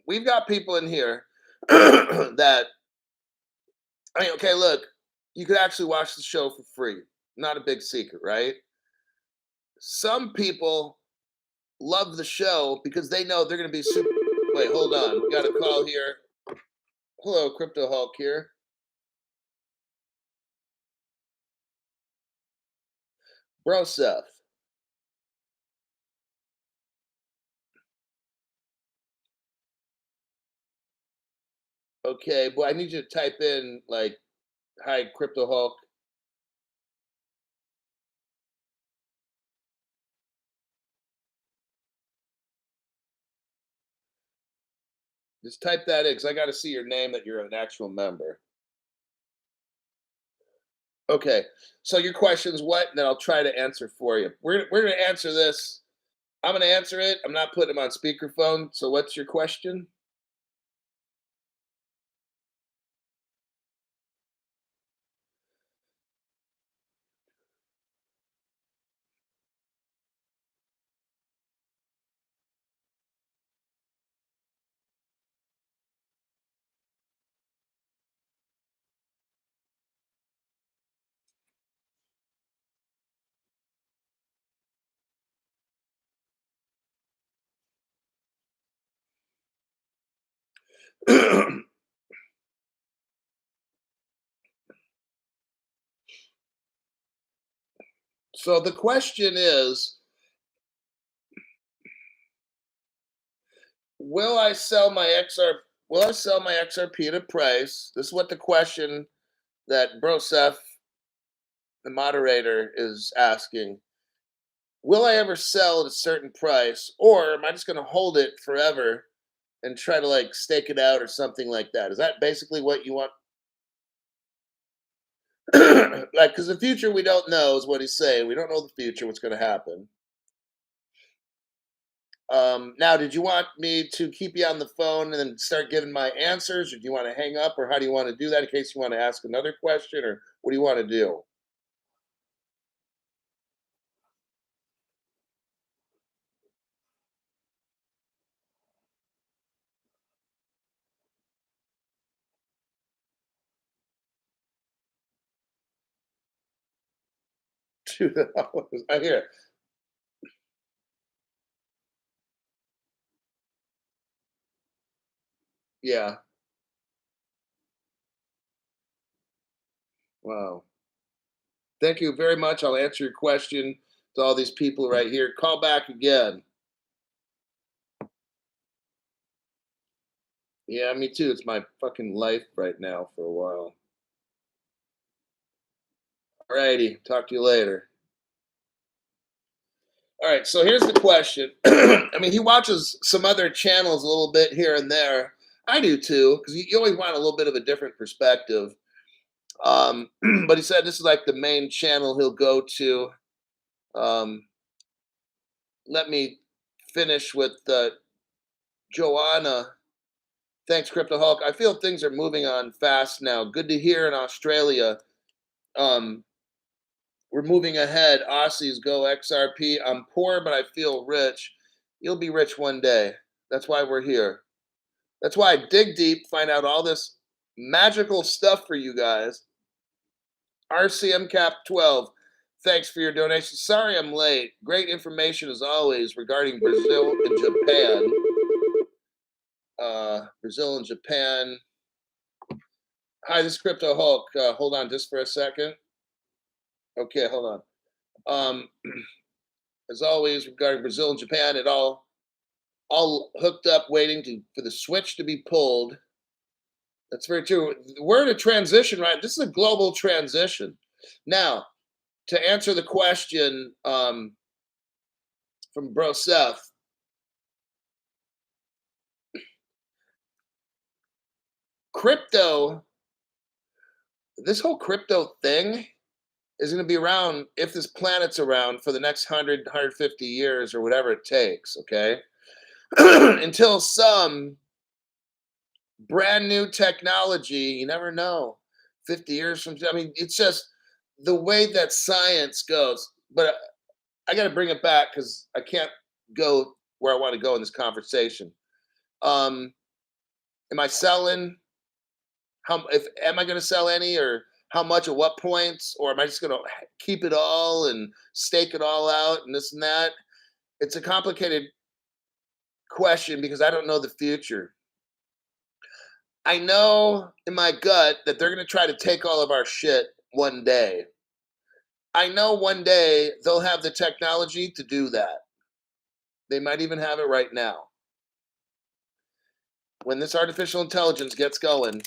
We've got people in here that, okay, look, you could actually watch the show for free. Not a big secret, right? Some people love the show because they know they're going to be super. Wait, hold on. We got a call here. Hello, Crypto Hulk here. Bro Seth. Okay, well, I need you to type in like hi Crypto Hulk. Just type that in because I got to see your name that you're an actual member. Okay, so your question's what? And then I'll try to answer for you. We're gonna answer this. I'm gonna answer it. I'm not putting him on speakerphone. So what's your question? So the question is, will I sell my XR? Will I sell my XRP at a price? This is what the question that Broseph, the moderator, is asking. Will I ever sell at a certain price, or am I just going to hold it forever and try to like stake it out or something like that? Is that basically what you want? Like, because the future we don't know is what he's saying. We don't know the future, what's going to happen. Now, did you want me to keep you on the phone and then start giving my answers, or do you want to hang up, or how do you want to do that in case you want to ask another question, or what do you want to do? $2. I hear. Yeah. Wow. Thank you very much. I'll answer your question to all these people right here. Call back again. Yeah, me too. It's my fucking life right now for a while. Alrighty. Talk to you later. All right. So here's the question. I mean, he watches some other channels a little bit here and there. I do too, because you always want a little bit of a different perspective. Um, but he said this is like the main channel he'll go to. Um, Let me finish with Joanna. Thanks, Crypto Hulk. I feel things are moving on fast now. Good to hear in Australia. Um, we're moving ahead. Aussies go XRP. I'm poor, but I feel rich. You'll be rich one day. That's why we're here. That's why I dig deep, find out all this magical stuff for you guys. RCM Cap 12. Thanks for your donation. Sorry I'm late. Great information as always regarding Brazil and Japan. Brazil and Japan. Hi, this is Crypto Hulk. Hold on just for a second. Okay, hold on. As always, regarding Brazil and Japan, it all hooked up, waiting for the switch to be pulled. That's very true. We're in a transition, right? This is a global transition. Now, to answer the question from Bro Seth, crypto, this whole crypto thing is going to be around if this planet's around for the next 100, years or whatever it takes, okay? Until some brand new technology, you never know. 50 years from, I mean, it's just the way that science goes. But I got to bring it back because I can't go where I want to go in this conversation. Um, am I selling? How if am I going to sell any, or how much at what points, or am I just going to keep it all and stake it all out and this and that? It's a complicated question because I don't know the future. I know in my gut that they're going to try to take all of our shit one day. I know one day they'll have the technology to do that. They might even have it right now. When this artificial intelligence gets going,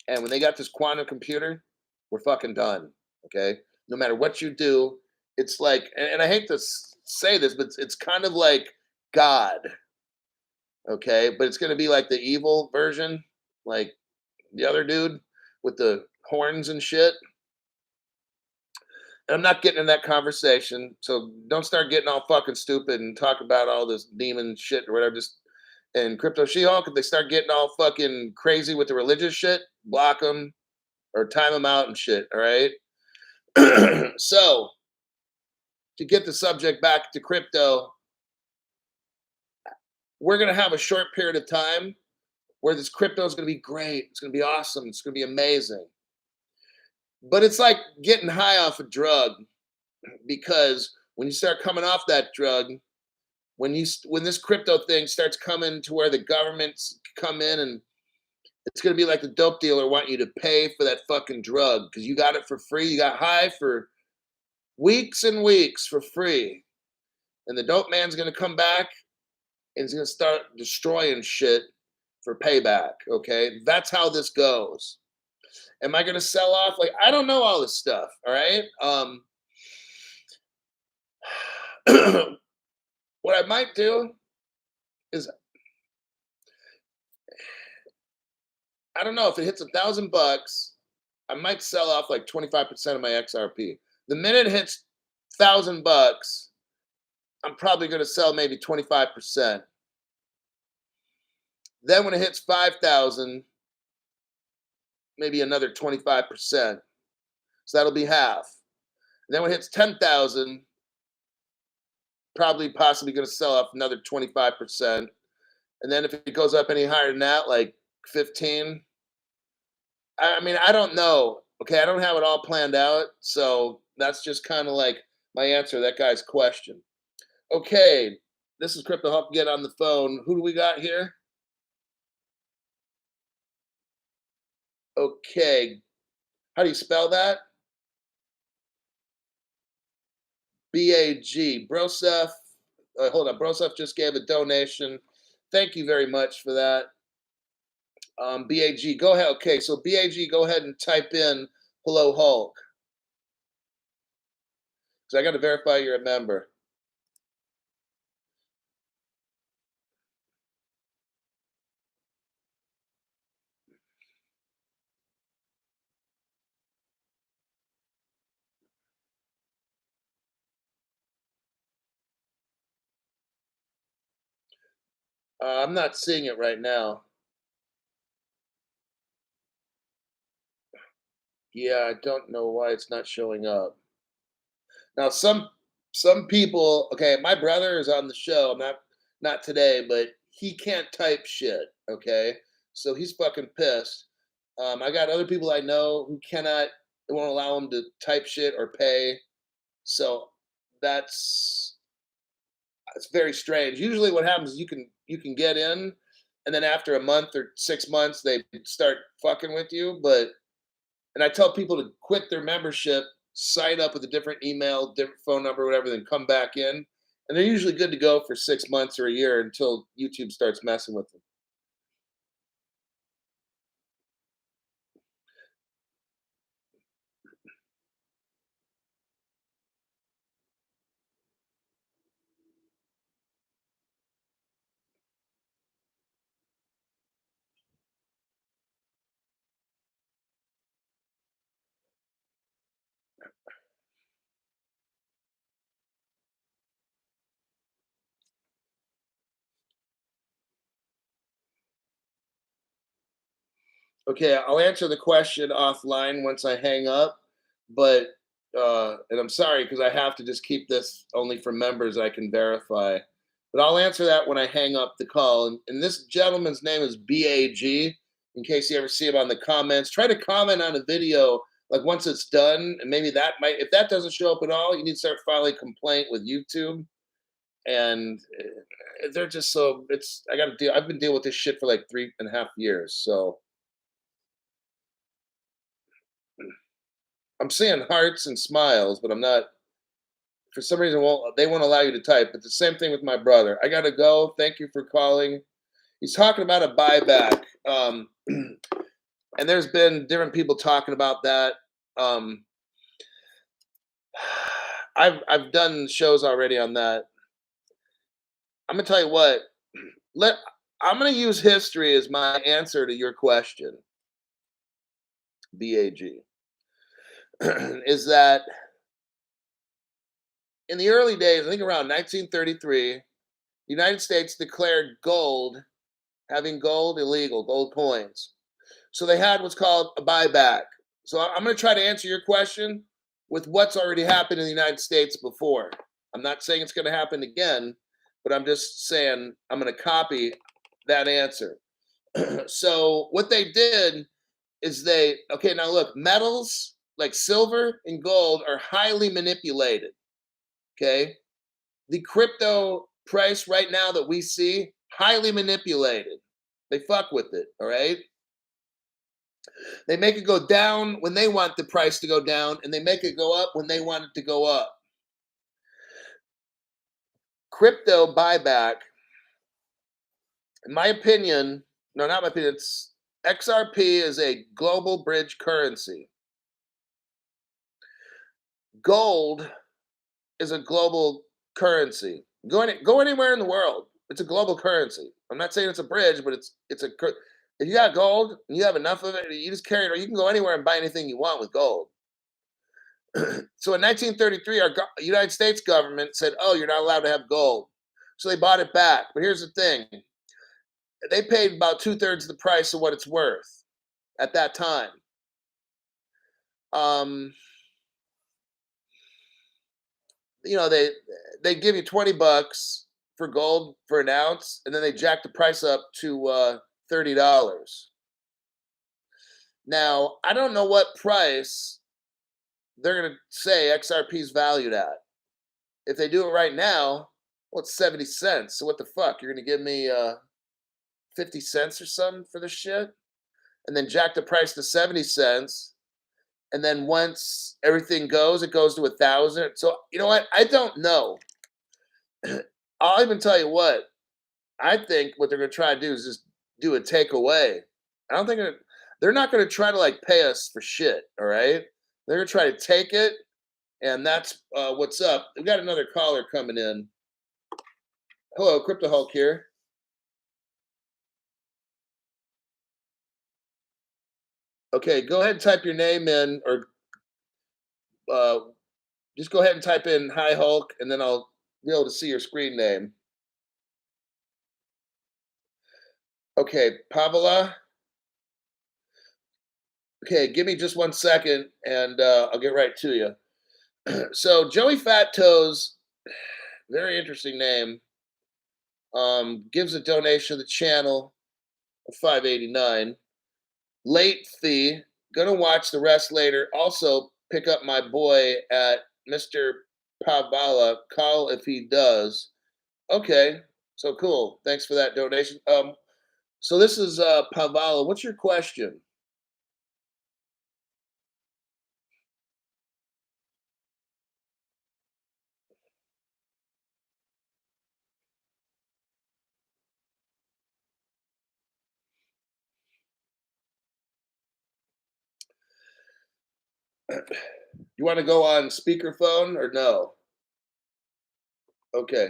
and when they got this quantum computer, we're fucking done. Okay. No matter what you do, it's like, and I hate to say this, but it's kind of like God. Okay. But it's going to be like the evil version, like the other dude with the horns and shit. And I'm not getting in that conversation. So don't start getting all fucking stupid and talk about all this demon shit or whatever. Just and Crypto She-Hulk, if they start getting all fucking crazy with the religious shit, block them or time them out and shit. All right. So to get the subject back to crypto, we're going to have a short period of time where this crypto is going to be great. It's going to be awesome. It's going to be amazing. But it's like getting high off a drug because when you start coming off that drug, when this crypto thing starts coming to where the governments come in and it's going to be like the dope dealer want you to pay for that fucking drug because you got it for free. You got high for weeks and weeks for free. And the dope man's going to come back and he's going to start destroying shit for payback. Okay. That's how this goes. Am I going to sell off? Like, I don't know all this stuff. All right. What I might do is, I don't know if it hits $1,000, I might sell off like 25% of my XRP. The minute it hits $1,000, I'm probably going to sell maybe 25%. Then when it hits 5,000, maybe another 25%. So that'll be half. And then when it hits 10,000, probably possibly going to sell off another 25%. And then if it goes up any higher than that, like 15, I mean, I don't know. Okay, I don't have it all planned out. So that's just kind of like my answer to that guy's question. Okay, this is Crypto Hawk. Get on the phone. Who do we got here? Okay, how do you spell that? BAG. Brosef. Hold on. Brosef just gave a donation. Thank you very much for that. BAG, go ahead. Okay, so BAG, go ahead and type in hello Hulk. So I got to verify you're a member. I'm not seeing it right now. Yeah, I don't know why it's not showing up. Now some people, okay, my brother is on the show. Not today, but he can't type shit, okay? So he's fucking pissed. I got other people I know who cannot, they won't allow him to type shit or pay. So that's it's very strange. Usually what happens is you can get in and then after a month or 6 months they start fucking with you, but and I tell people to quit their membership, sign up with a different email, different phone number, whatever, then come back in. And they're usually good to go for 6 months or a year until YouTube starts messing with them. Okay, I'll answer the question offline once I hang up, but and I'm sorry because I have to just keep this only for members I can verify. But I'll answer that when I hang up the call. And this gentleman's name is BAG. In case you ever see him on the comments, try to comment on a video like once it's done, and maybe that might. If that doesn't show up at all, you need to start filing a complaint with YouTube. And they're just so it's. I got to deal. I've been dealing with this shit for like 3.5 years, so I'm seeing hearts and smiles, but I'm not. For some reason, they won't allow you to type. It's the same thing with my brother. I gotta go. Thank you for calling. He's talking about a buyback, and there's been different people talking about that. Um, I've done shows already on that. I'm gonna tell you what. Let I'm gonna use history as my answer to your question. BAG is that in the early days, I think around 1933, the United States declared having gold illegal, gold coins. So they had what's called a buyback. So I'm going to try to answer your question with what's already happened in the United States before. I'm not saying it's going to happen again, but I'm just saying I'm going to copy that answer. So what they did is okay, now look, metals like silver and gold are highly manipulated. Okay. The crypto price right now that we see, highly manipulated. They fuck with it. All right. They make it go down when they want the price to go down, and they make it go up when they want it to go up. Crypto buyback, in my opinion, no, not my opinion, it's XRP is a global bridge currency. Gold is a global currency. Go anywhere in the world. It's a global currency. I'm not saying it's a bridge, but if you got gold and you have enough of it, you just carry it, or you can go anywhere and buy anything you want with gold. So in 1933, our United States government said, "Oh, you're not allowed to have gold," so they bought it back. But here's the thing: they paid about 2/3 of the price of what it's worth at that time. Um, they give you $20 for gold for an ounce, and then they jack the price up to $30. Now, I don't know what price they're going to say XRP is valued at. If they do it right now, well, it's 70 cents. So what the fuck? You're going to give me 50 cents or something for this shit? And then jack the price to 70 cents. And then once everything goes, it goes to 1,000. So you know what? I don't know. I'll even tell you what. I think what they're going to try to do is just do a takeaway. I don't think they're not going to try to like pay us for shit. All right, they're going to try to take it, and that's what's up. We got another caller coming in. Hello, Crypto Hulk here. Okay, go ahead and type your name in, or uh, just go ahead and type in "Hi Hulk," and then I'll be able to see your screen name. Okay, Pavala. Okay, give me just 1 second, and I'll get right to you. So Joey Fat Toes, very interesting name. Gives a donation to the channel of 589. Late fee. Gonna watch the rest later. Also, pick up my boy at Mr. Pavala. Call if he does. Okay, so cool. Thanks for that donation. So this is Pavala. What's your question? You want to go on speakerphone or no? Okay.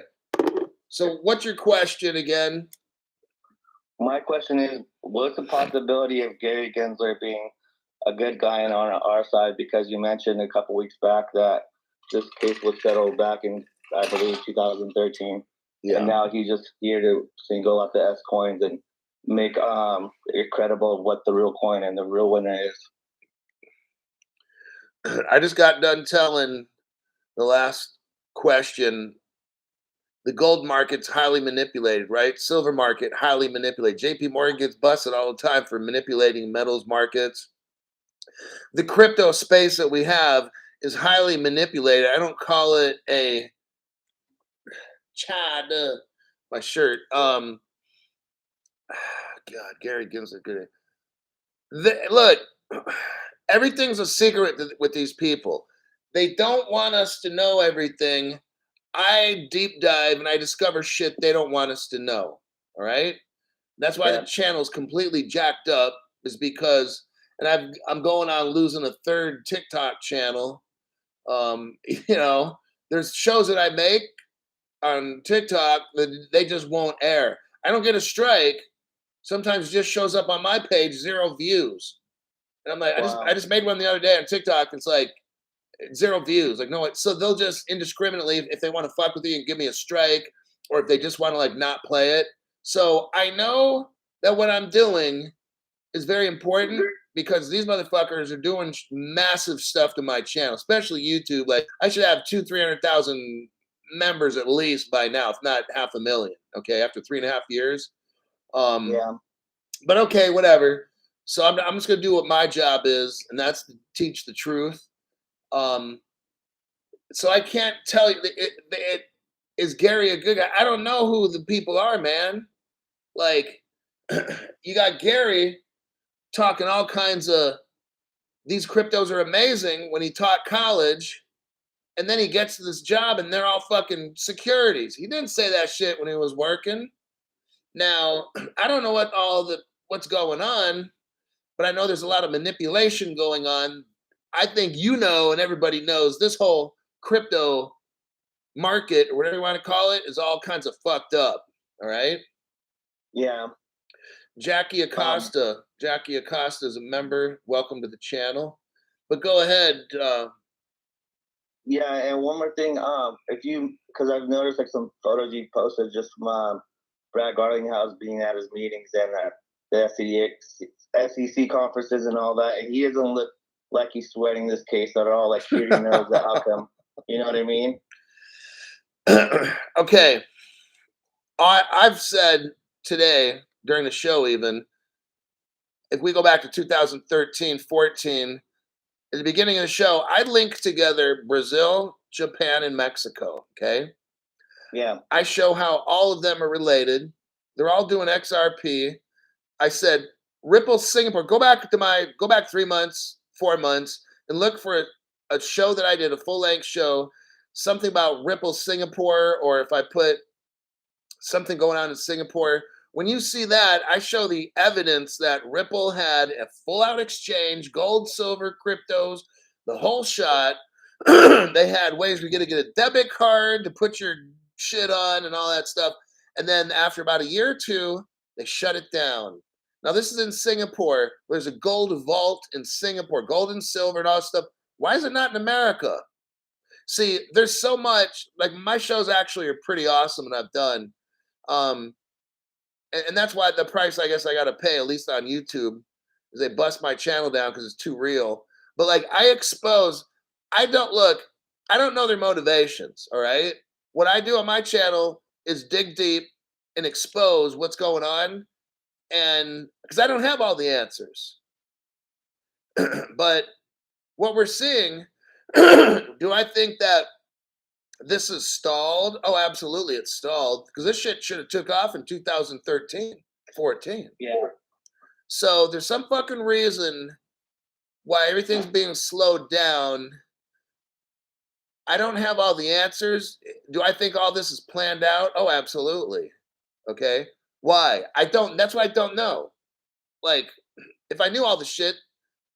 So what's your question again? My question is, what's the possibility of Gary Gensler being a good guy and on our side? Because you mentioned a couple weeks back that this case was settled back in, I believe, 2013. Yeah. And now he's just here to single out the S coins and make it credible of what the real coin and the real winner is. I just got done telling the last question. The gold market's highly manipulated, right? Silver market, highly manipulated. JP Morgan gets busted all the time for manipulating metals markets. The crypto space that we have is highly manipulated. I don't call it a Chad, my shirt. God, Gary gives a good. Look, everything's a secret with these people. They don't want us to know everything. I deep dive and I discover shit they don't want us to know. All right. That's why the Yeah. channel's completely jacked up, is because, and I'm going on losing a third TikTok channel. You know, there's shows that I make on TikTok that they just won't air. I don't get a strike. Sometimes it just shows up on my page, 0 views. And I'm like, Wow. I just made one the other day on TikTok. It's like 0 views. Like, no, so they'll just indiscriminately, if they want to fuck with you and give me a strike, or if they just want to like not play it. So I know that what I'm doing is very important, because these motherfuckers are doing massive stuff to my channel, especially YouTube. Like, I should have 300,000 members at least by now, if not 500,000. Okay, after 3.5 years. Yeah. But okay, whatever. So I'm just gonna do what my job is, and that's to teach the truth. Um, so I can't tell you, is Gary a good guy? I don't know who the people are, man. Like, you got Gary talking all kinds of, these cryptos are amazing when he taught college, and then he gets to this job and they're all fucking securities. He didn't say that shit when he was working. Now, I don't know what's going on, but I know there's a lot of manipulation going on. I think and everybody knows this whole crypto market, or whatever you want to call it, is all kinds of fucked up. All right. Yeah. Jackie Acosta. Jackie Acosta is a member. Welcome to the channel. But go ahead. Yeah, and one more thing, because I've noticed like some photos you posted just from Brad Garlinghouse being at his meetings and the SEC conferences and all that, and he doesn't look like he's sweating this case at all. Like, he already knows the outcome. You know what I mean? Okay. I've said today during the show, even if we go back to 2013, 14, at the beginning of the show, I linked together Brazil, Japan, and Mexico. Okay. Yeah. I show how all of them are related. They're all doing XRP. I said, Ripple Singapore, go back 3 months, 4 months, and look for a show that I did, a full-length show, something about Ripple Singapore, or if I put something going on in Singapore. When you see that, I show the evidence that Ripple had a full-out exchange, gold, silver, cryptos, the whole shot. They had ways where you get a debit card to put your shit on and all that stuff. And then after about a year or two, they shut it down. Now, this is in Singapore. There's a gold vault in Singapore, gold and silver and all that stuff. Why is it not in America? See, there's so much. Like, my shows actually are pretty awesome and I've done. Um, and that's why the price I guess I got to pay, at least on YouTube, is they bust my channel down because it's too real. But like, I don't know their motivations. All right. What I do on my channel is dig deep and expose what's going on. And because I don't have all the answers, but what we're seeing, do I think that this is stalled? Oh, absolutely, it's stalled, because this shit should have took off in 2013, 14. Yeah. So there's some fucking reason why everything's being slowed down. I don't have all the answers. Do I think all this is planned out? Oh, absolutely. Okay. Why? I don't. That's what I don't know. Like, if I knew all the shit,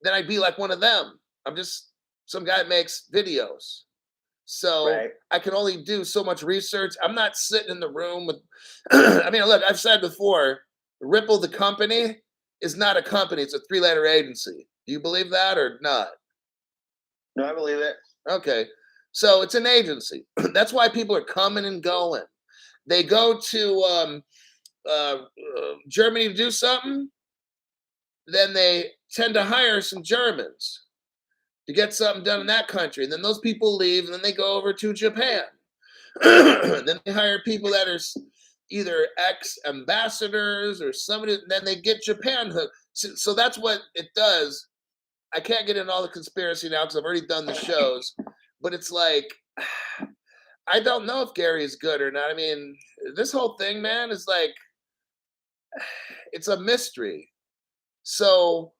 then I'd be like one of them. I'm just some guy that makes videos. So Right. I can only do so much research. I'm not sitting in the room with, I mean, look, I've said before, Ripple, the company, is not a company. It's a 3-letter agency. Do you believe that or not? No, I believe it. Okay. So it's an agency. That's why people are coming and going. They go to Germany to do something, then they tend to hire some Germans to get something done in that country. And then those people leave, and then they go over to Japan. Then they hire people that are either ex-ambassadors or somebody, then they get Japan hooked. So that's what it does. I can't get into all the conspiracy now because I've already done the shows, but it's like, I don't know if Gary is good or not. I mean, this whole thing, man, is like, it's a mystery. So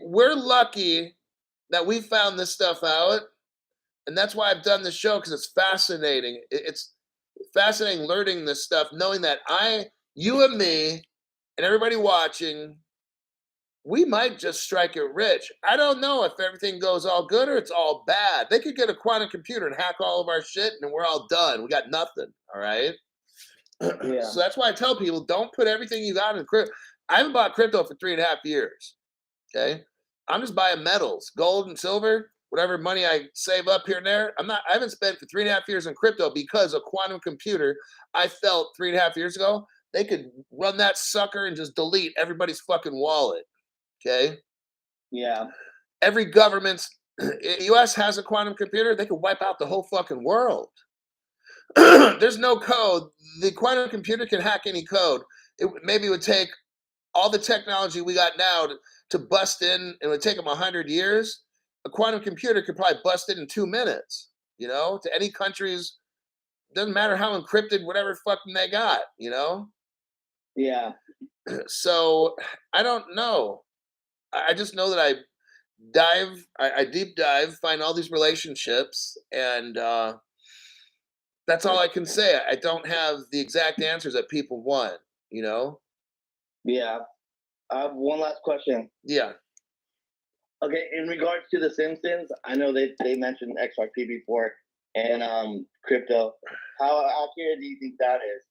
we're lucky that we found this stuff out, and that's why I've done this show because it's fascinating. It's fascinating learning this stuff, knowing that you and me, and everybody watching, we might just strike it rich. I don't know if everything goes all good or it's all bad. They could get a quantum computer and hack all of our shit, and we're all done. We got nothing. All right. Yeah. So that's why I tell people don't put everything you got in crypto. I haven't bought crypto for 3.5 years. Okay. I'm just buying metals, gold and silver, whatever money I save up here and there. I haven't spent for 3.5 years in crypto because a quantum computer I felt 3.5 years ago, they could run that sucker and just delete everybody's fucking wallet. Okay. Yeah. Every government's US has a quantum computer, they could wipe out the whole fucking world. There's no code. The quantum computer can hack any code. Maybe it would take all the technology we got now to bust in. It would take them 100 years. A quantum computer could probably bust in 2 minutes. To any countries, doesn't matter how encrypted, whatever fucking they got. Yeah. So I don't know. I just know that I deep dive, find all these relationships, and that's all I can say. I don't have the exact answers that people want. You know? Yeah. I have one last question. Yeah. Okay, in regards to The Simpsons, I know they mentioned XRP before and crypto. How accurate do you think that is?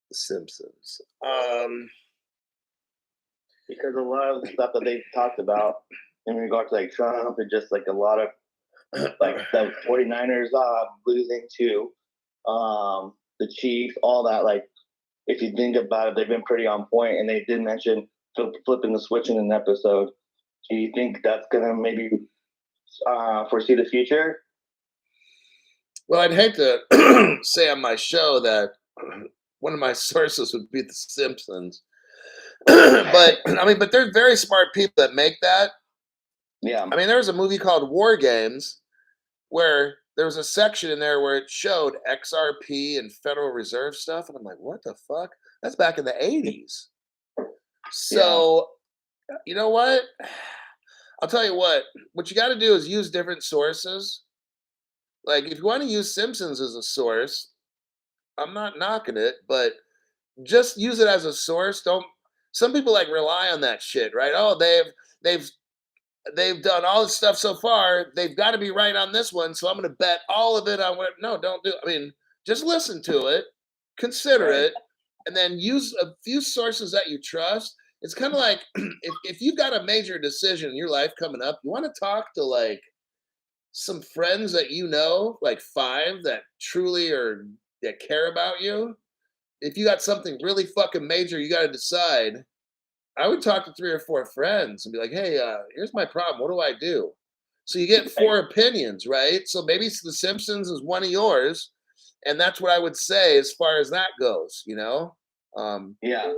The Simpsons. Because a lot of the stuff that they've talked about in regards to like Trump and just like a lot of like the 49ers losing to the Chiefs, all that, like if you think about it, they've been pretty on point, and they did mention flipping the switch in an episode. Do you think that's gonna maybe foresee the future? Well, I'd hate to say on my show that one of my sources would be The Simpsons, but but there's very smart people that make that. Yeah. There was a movie called War Games where there was a section in there where it showed XRP and Federal Reserve stuff, and I'm like, what the fuck? That's back in the '80s. So, you know what? I'll tell you what you got to do is use different sources. Like, if you want to use Simpsons as a source, I'm not knocking it, but just use it as a source. Don't. Some people like rely on that shit, right? Oh, they've they've done all this stuff so far. They've got to be right on this one, so I'm going to bet all of it on what. No, don't do. Just listen to it, consider Right. it, and then use a few sources that you trust. It's kind of like if you've got a major decision in your life coming up, you want to talk to like some friends that like five that truly are that care about you. If you got something really fucking major you got to decide, I would talk to 3 or 4 friends and be like, "Hey, here's my problem. What do I do?" So you get Right. 4 opinions, right? So maybe The Simpsons is one of yours, and that's what I would say as far as that goes. Yeah.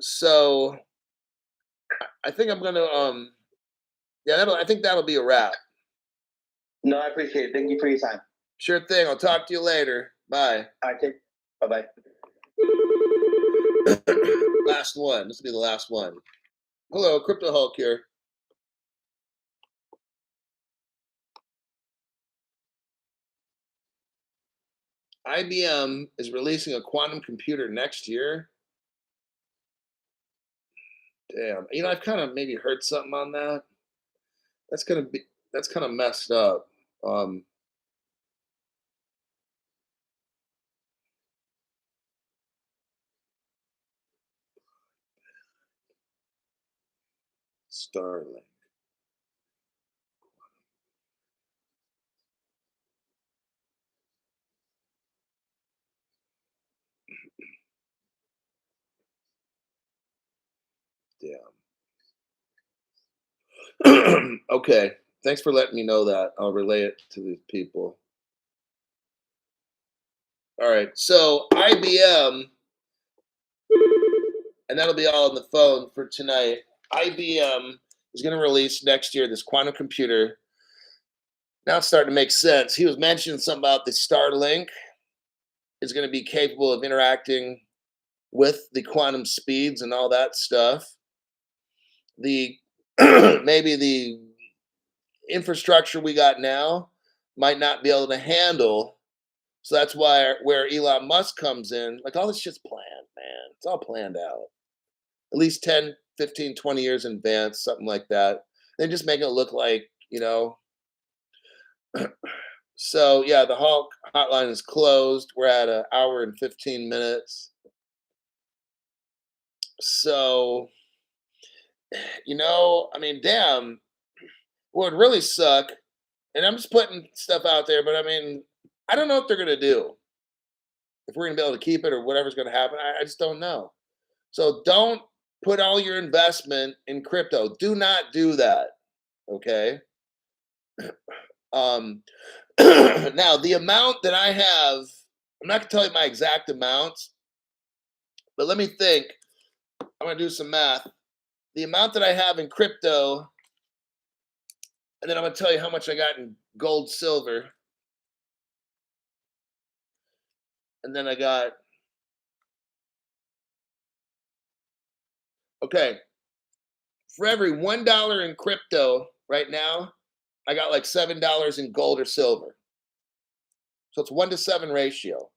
So I think I'm gonna yeah, I think that'll be a wrap. No, I appreciate it. Thank you for your time. Sure thing. I'll talk to you later. Bye. All right, take. Bye bye. Last one. This will be the last one. Hello, Crypto Hulk here. IBM is releasing a quantum computer next year. Damn. I've kind of maybe heard something on that. That's kind of messed up. Starlink. Damn. Okay. Thanks for letting me know that. I'll relay it to the people. All right. So IBM, and that'll be all on the phone for tonight. IBM is going to release next year this quantum computer. Now it's starting to make sense. He was mentioning something about the Starlink is going to be capable of interacting with the quantum speeds and all that stuff. The maybe the infrastructure we got now might not be able to handle. So that's why where Elon Musk comes in, like all this shit's planned, man. It's all planned out. At least 10, 15, 20 years in advance, something like that. Then just make it look like, so yeah, the Hulk hotline is closed. We're at an hour and 15 minutes. So, I mean, damn, what would really suck, and I'm just putting stuff out there, but I mean, I don't know what they're gonna do. If we're gonna be able to keep it or whatever's gonna happen, I just don't know. So don't put all your investment in crypto. Do not do that. Okay. Um now the amount that I have, I'm not gonna tell you my exact amounts, but let me think. I'm gonna do some math. The amount that I have in crypto, and then I'm gonna tell you how much I got in gold, silver, and then I got okay, for every $1 in crypto right now, I got like $7 in gold or silver. So it's 1 to 7 ratio.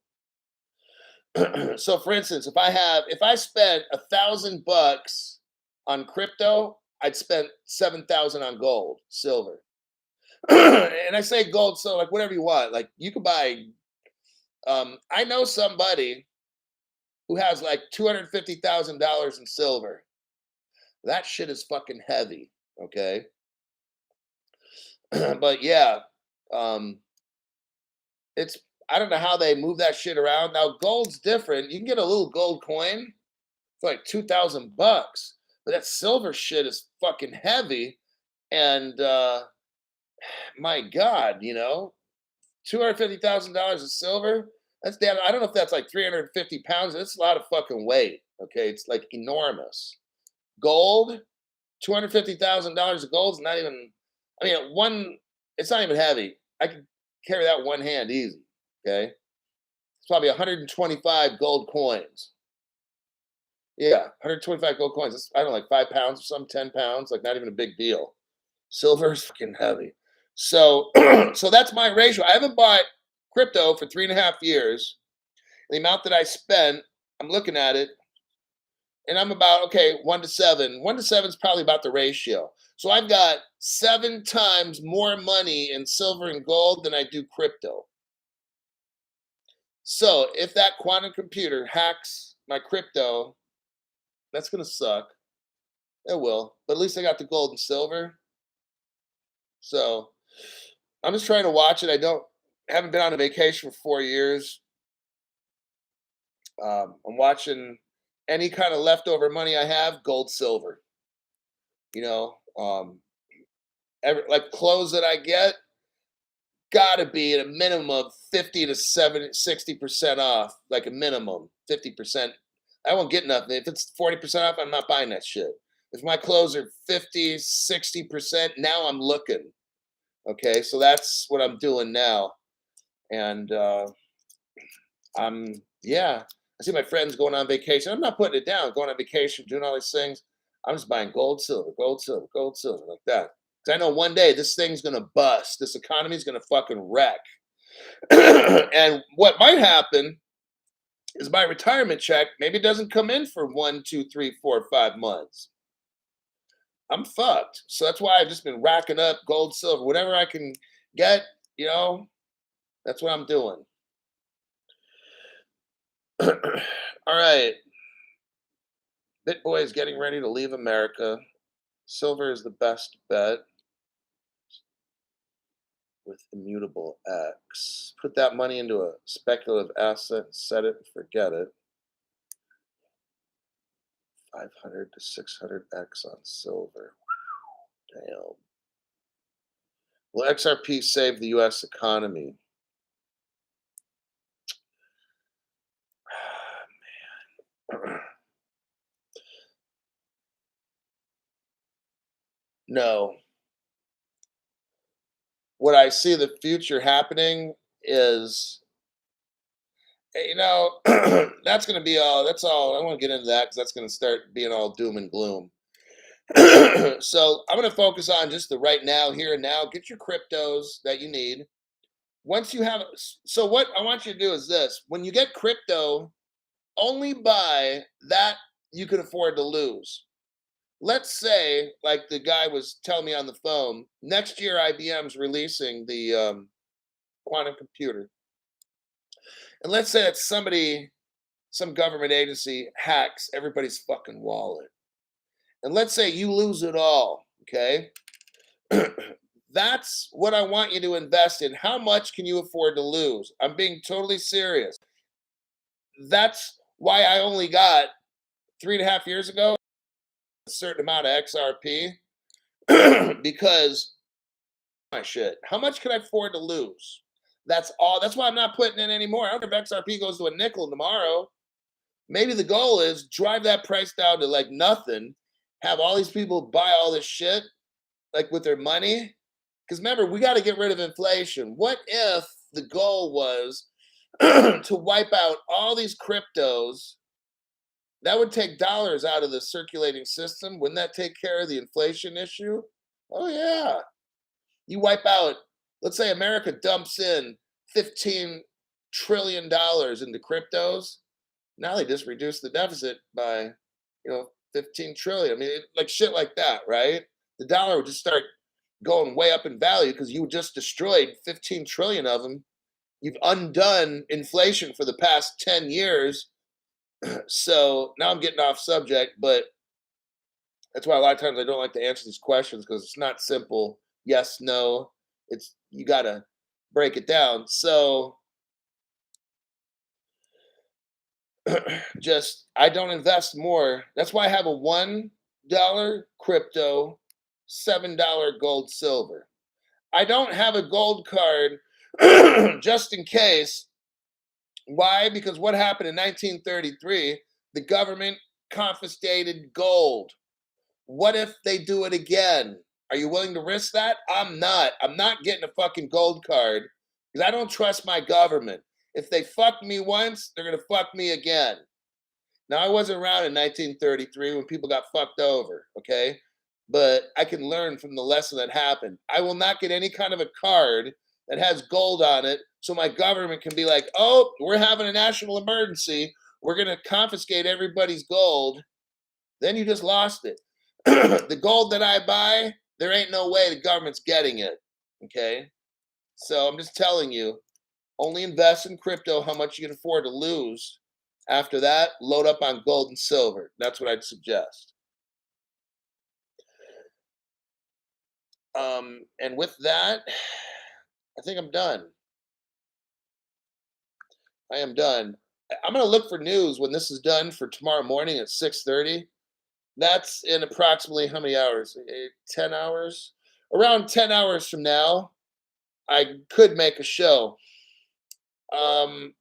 So for instance, if I spent $1,000 on crypto, I'd spend 7,000 on gold, silver. And I say gold, so like whatever you want. Like you could buy I know somebody who has like $250,000 in silver. That shit is fucking heavy. Okay. But yeah, um, it's I don't know how they move that shit around. Now gold's different. You can get a little gold coin for like $2,000, but that silver shit is fucking heavy. And my God, $250,000 of silver. That's damn. I don't know if that's like 350 pounds. It's a lot of fucking weight. Okay, it's like enormous. Gold, $250,000 of gold's not even. I mean, one. It's not even heavy. I could carry that one hand easy. Okay, it's probably 125 gold coins. Yeah, 125 gold coins. It's, I don't know, like 5 pounds or something, 10 pounds. Like not even a big deal. Silver is fucking heavy. So, so that's my ratio. I haven't bought crypto for 3.5 years. The amount that I spent, I'm looking at it, and I'm about okay, 1 to 7. 1 to 7 is probably about the ratio. So I've got 7 times more money in silver and gold than I do crypto. So if that quantum computer hacks my crypto, that's gonna suck. It will, but at least I got the gold and silver. So I'm just trying to watch it. Haven't been on a vacation for 4 years. I'm watching any kind of leftover money I have, gold, silver. You know, like clothes that I get, gotta be at a minimum of 50 to 70, 60% off, like a minimum 50%. I won't get nothing. If it's 40% off, I'm not buying that shit. If my clothes are 50, 60%, now I'm looking. Okay, so that's what I'm doing now. And yeah, I see my friends going on vacation. I'm not putting it down, going on vacation, doing all these things. I'm just buying gold, silver, gold, silver, gold, silver, like that. Because I know one day this thing's gonna bust. This economy's gonna fucking wreck. And what might happen is my retirement check maybe doesn't come in for 1, 2, 3, 4, 5 months. I'm fucked. So that's why I've just been racking up gold, silver, whatever I can get, you know, that's what I'm doing. All right. Bitboy is getting ready to leave America. Silver is the best bet with immutable X. Put that money into a speculative asset and set it and forget it. 500 to 600X on silver. Damn. Will XRP save the US economy? No. What I see the future happening is, that's going to be all. That's all. I won't get into that because that's going to start being all doom and gloom. So I'm going to focus on just the right now, here and now. Get your cryptos that you need. Once you have, so what I want you to do is this: when you get crypto, only buy that you can afford to lose. Let's say, like the guy was telling me on the phone, next year IBM's releasing the quantum computer, and let's say that somebody, some government agency, hacks everybody's fucking wallet, and let's say you lose it all. Okay, that's what I want you to invest in. How much can you afford to lose? I'm being totally serious. That's why I only got 3.5 years ago a certain amount of XRP because my shit. How much can I afford to lose? That's all. That's why I'm not putting in anymore. I don't care if XRP goes to a nickel tomorrow. Maybe the goal is drive that price down to like nothing, have all these people buy all this shit like with their money. Because remember, we got to get rid of inflation. What if the goal was to wipe out all these cryptos? That would take dollars out of the circulating system. Wouldn't that take care of the inflation issue? Oh, yeah. You wipe out, let's say America dumps in $15 trillion into cryptos. Now they just reduce the deficit by, 15 trillion. I mean, like shit like that, right? The dollar would just start going way up in value because you just destroyed 15 trillion of them. You've undone inflation for the past 10 years. So now I'm getting off subject, but that's why a lot of times I don't like to answer these questions because it's not simple. Yes, no. It's you gotta break it down. So just I don't invest more. That's why I have a $1 crypto, $7 gold silver. I don't have a gold card just in case. Why? Because what happened in 1933? The government confiscated gold. What if they do it again? Are you willing to risk that? I'm not. I'm not getting a fucking gold card because I don't trust my government. If they fucked me once, they're going to fuck me again. Now, I wasn't around in 1933 when people got fucked over, okay? But I can learn from the lesson that happened. I will not get any kind of a card that has gold on it so my government can be like, oh, we're having a national emergency. We're going to confiscate everybody's gold. Then you just lost it. The gold that I buy, there ain't no way the government's getting it, okay? So I'm just telling you, only invest in crypto how much you can afford to lose. After that, load up on gold and silver. That's what I'd suggest. And with that, I think I'm done. I am done. I'm gonna look for news when this is done for tomorrow morning at 6:30. That's in approximately how many hours? 10 hours? Around 10 hours from now, I could make a show. Um,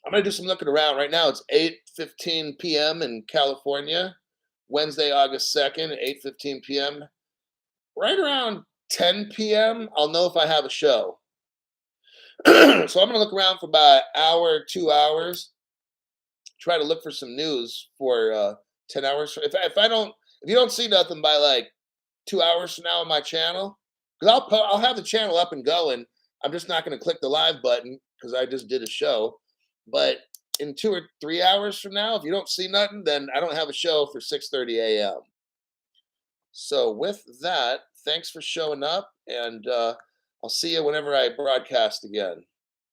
I'm gonna do some looking around right now. It's 8:15 p.m. in California, Wednesday, August 2nd, 8:15 p.m. Right around 10 p.m., I'll know if I have a show. So I'm gonna look around for about an hour, 2 hours. Try to look for some news for 10 hours. If you don't see nothing by like 2 hours from now on my channel, because I'll have the channel up and going. I'm just not going to click the live button because I just did a show. But in 2 or 3 hours from now, if you don't see nothing, then I don't have a show for 6:30 a.m. So with that, thanks for showing up, and I'll see you whenever I broadcast again.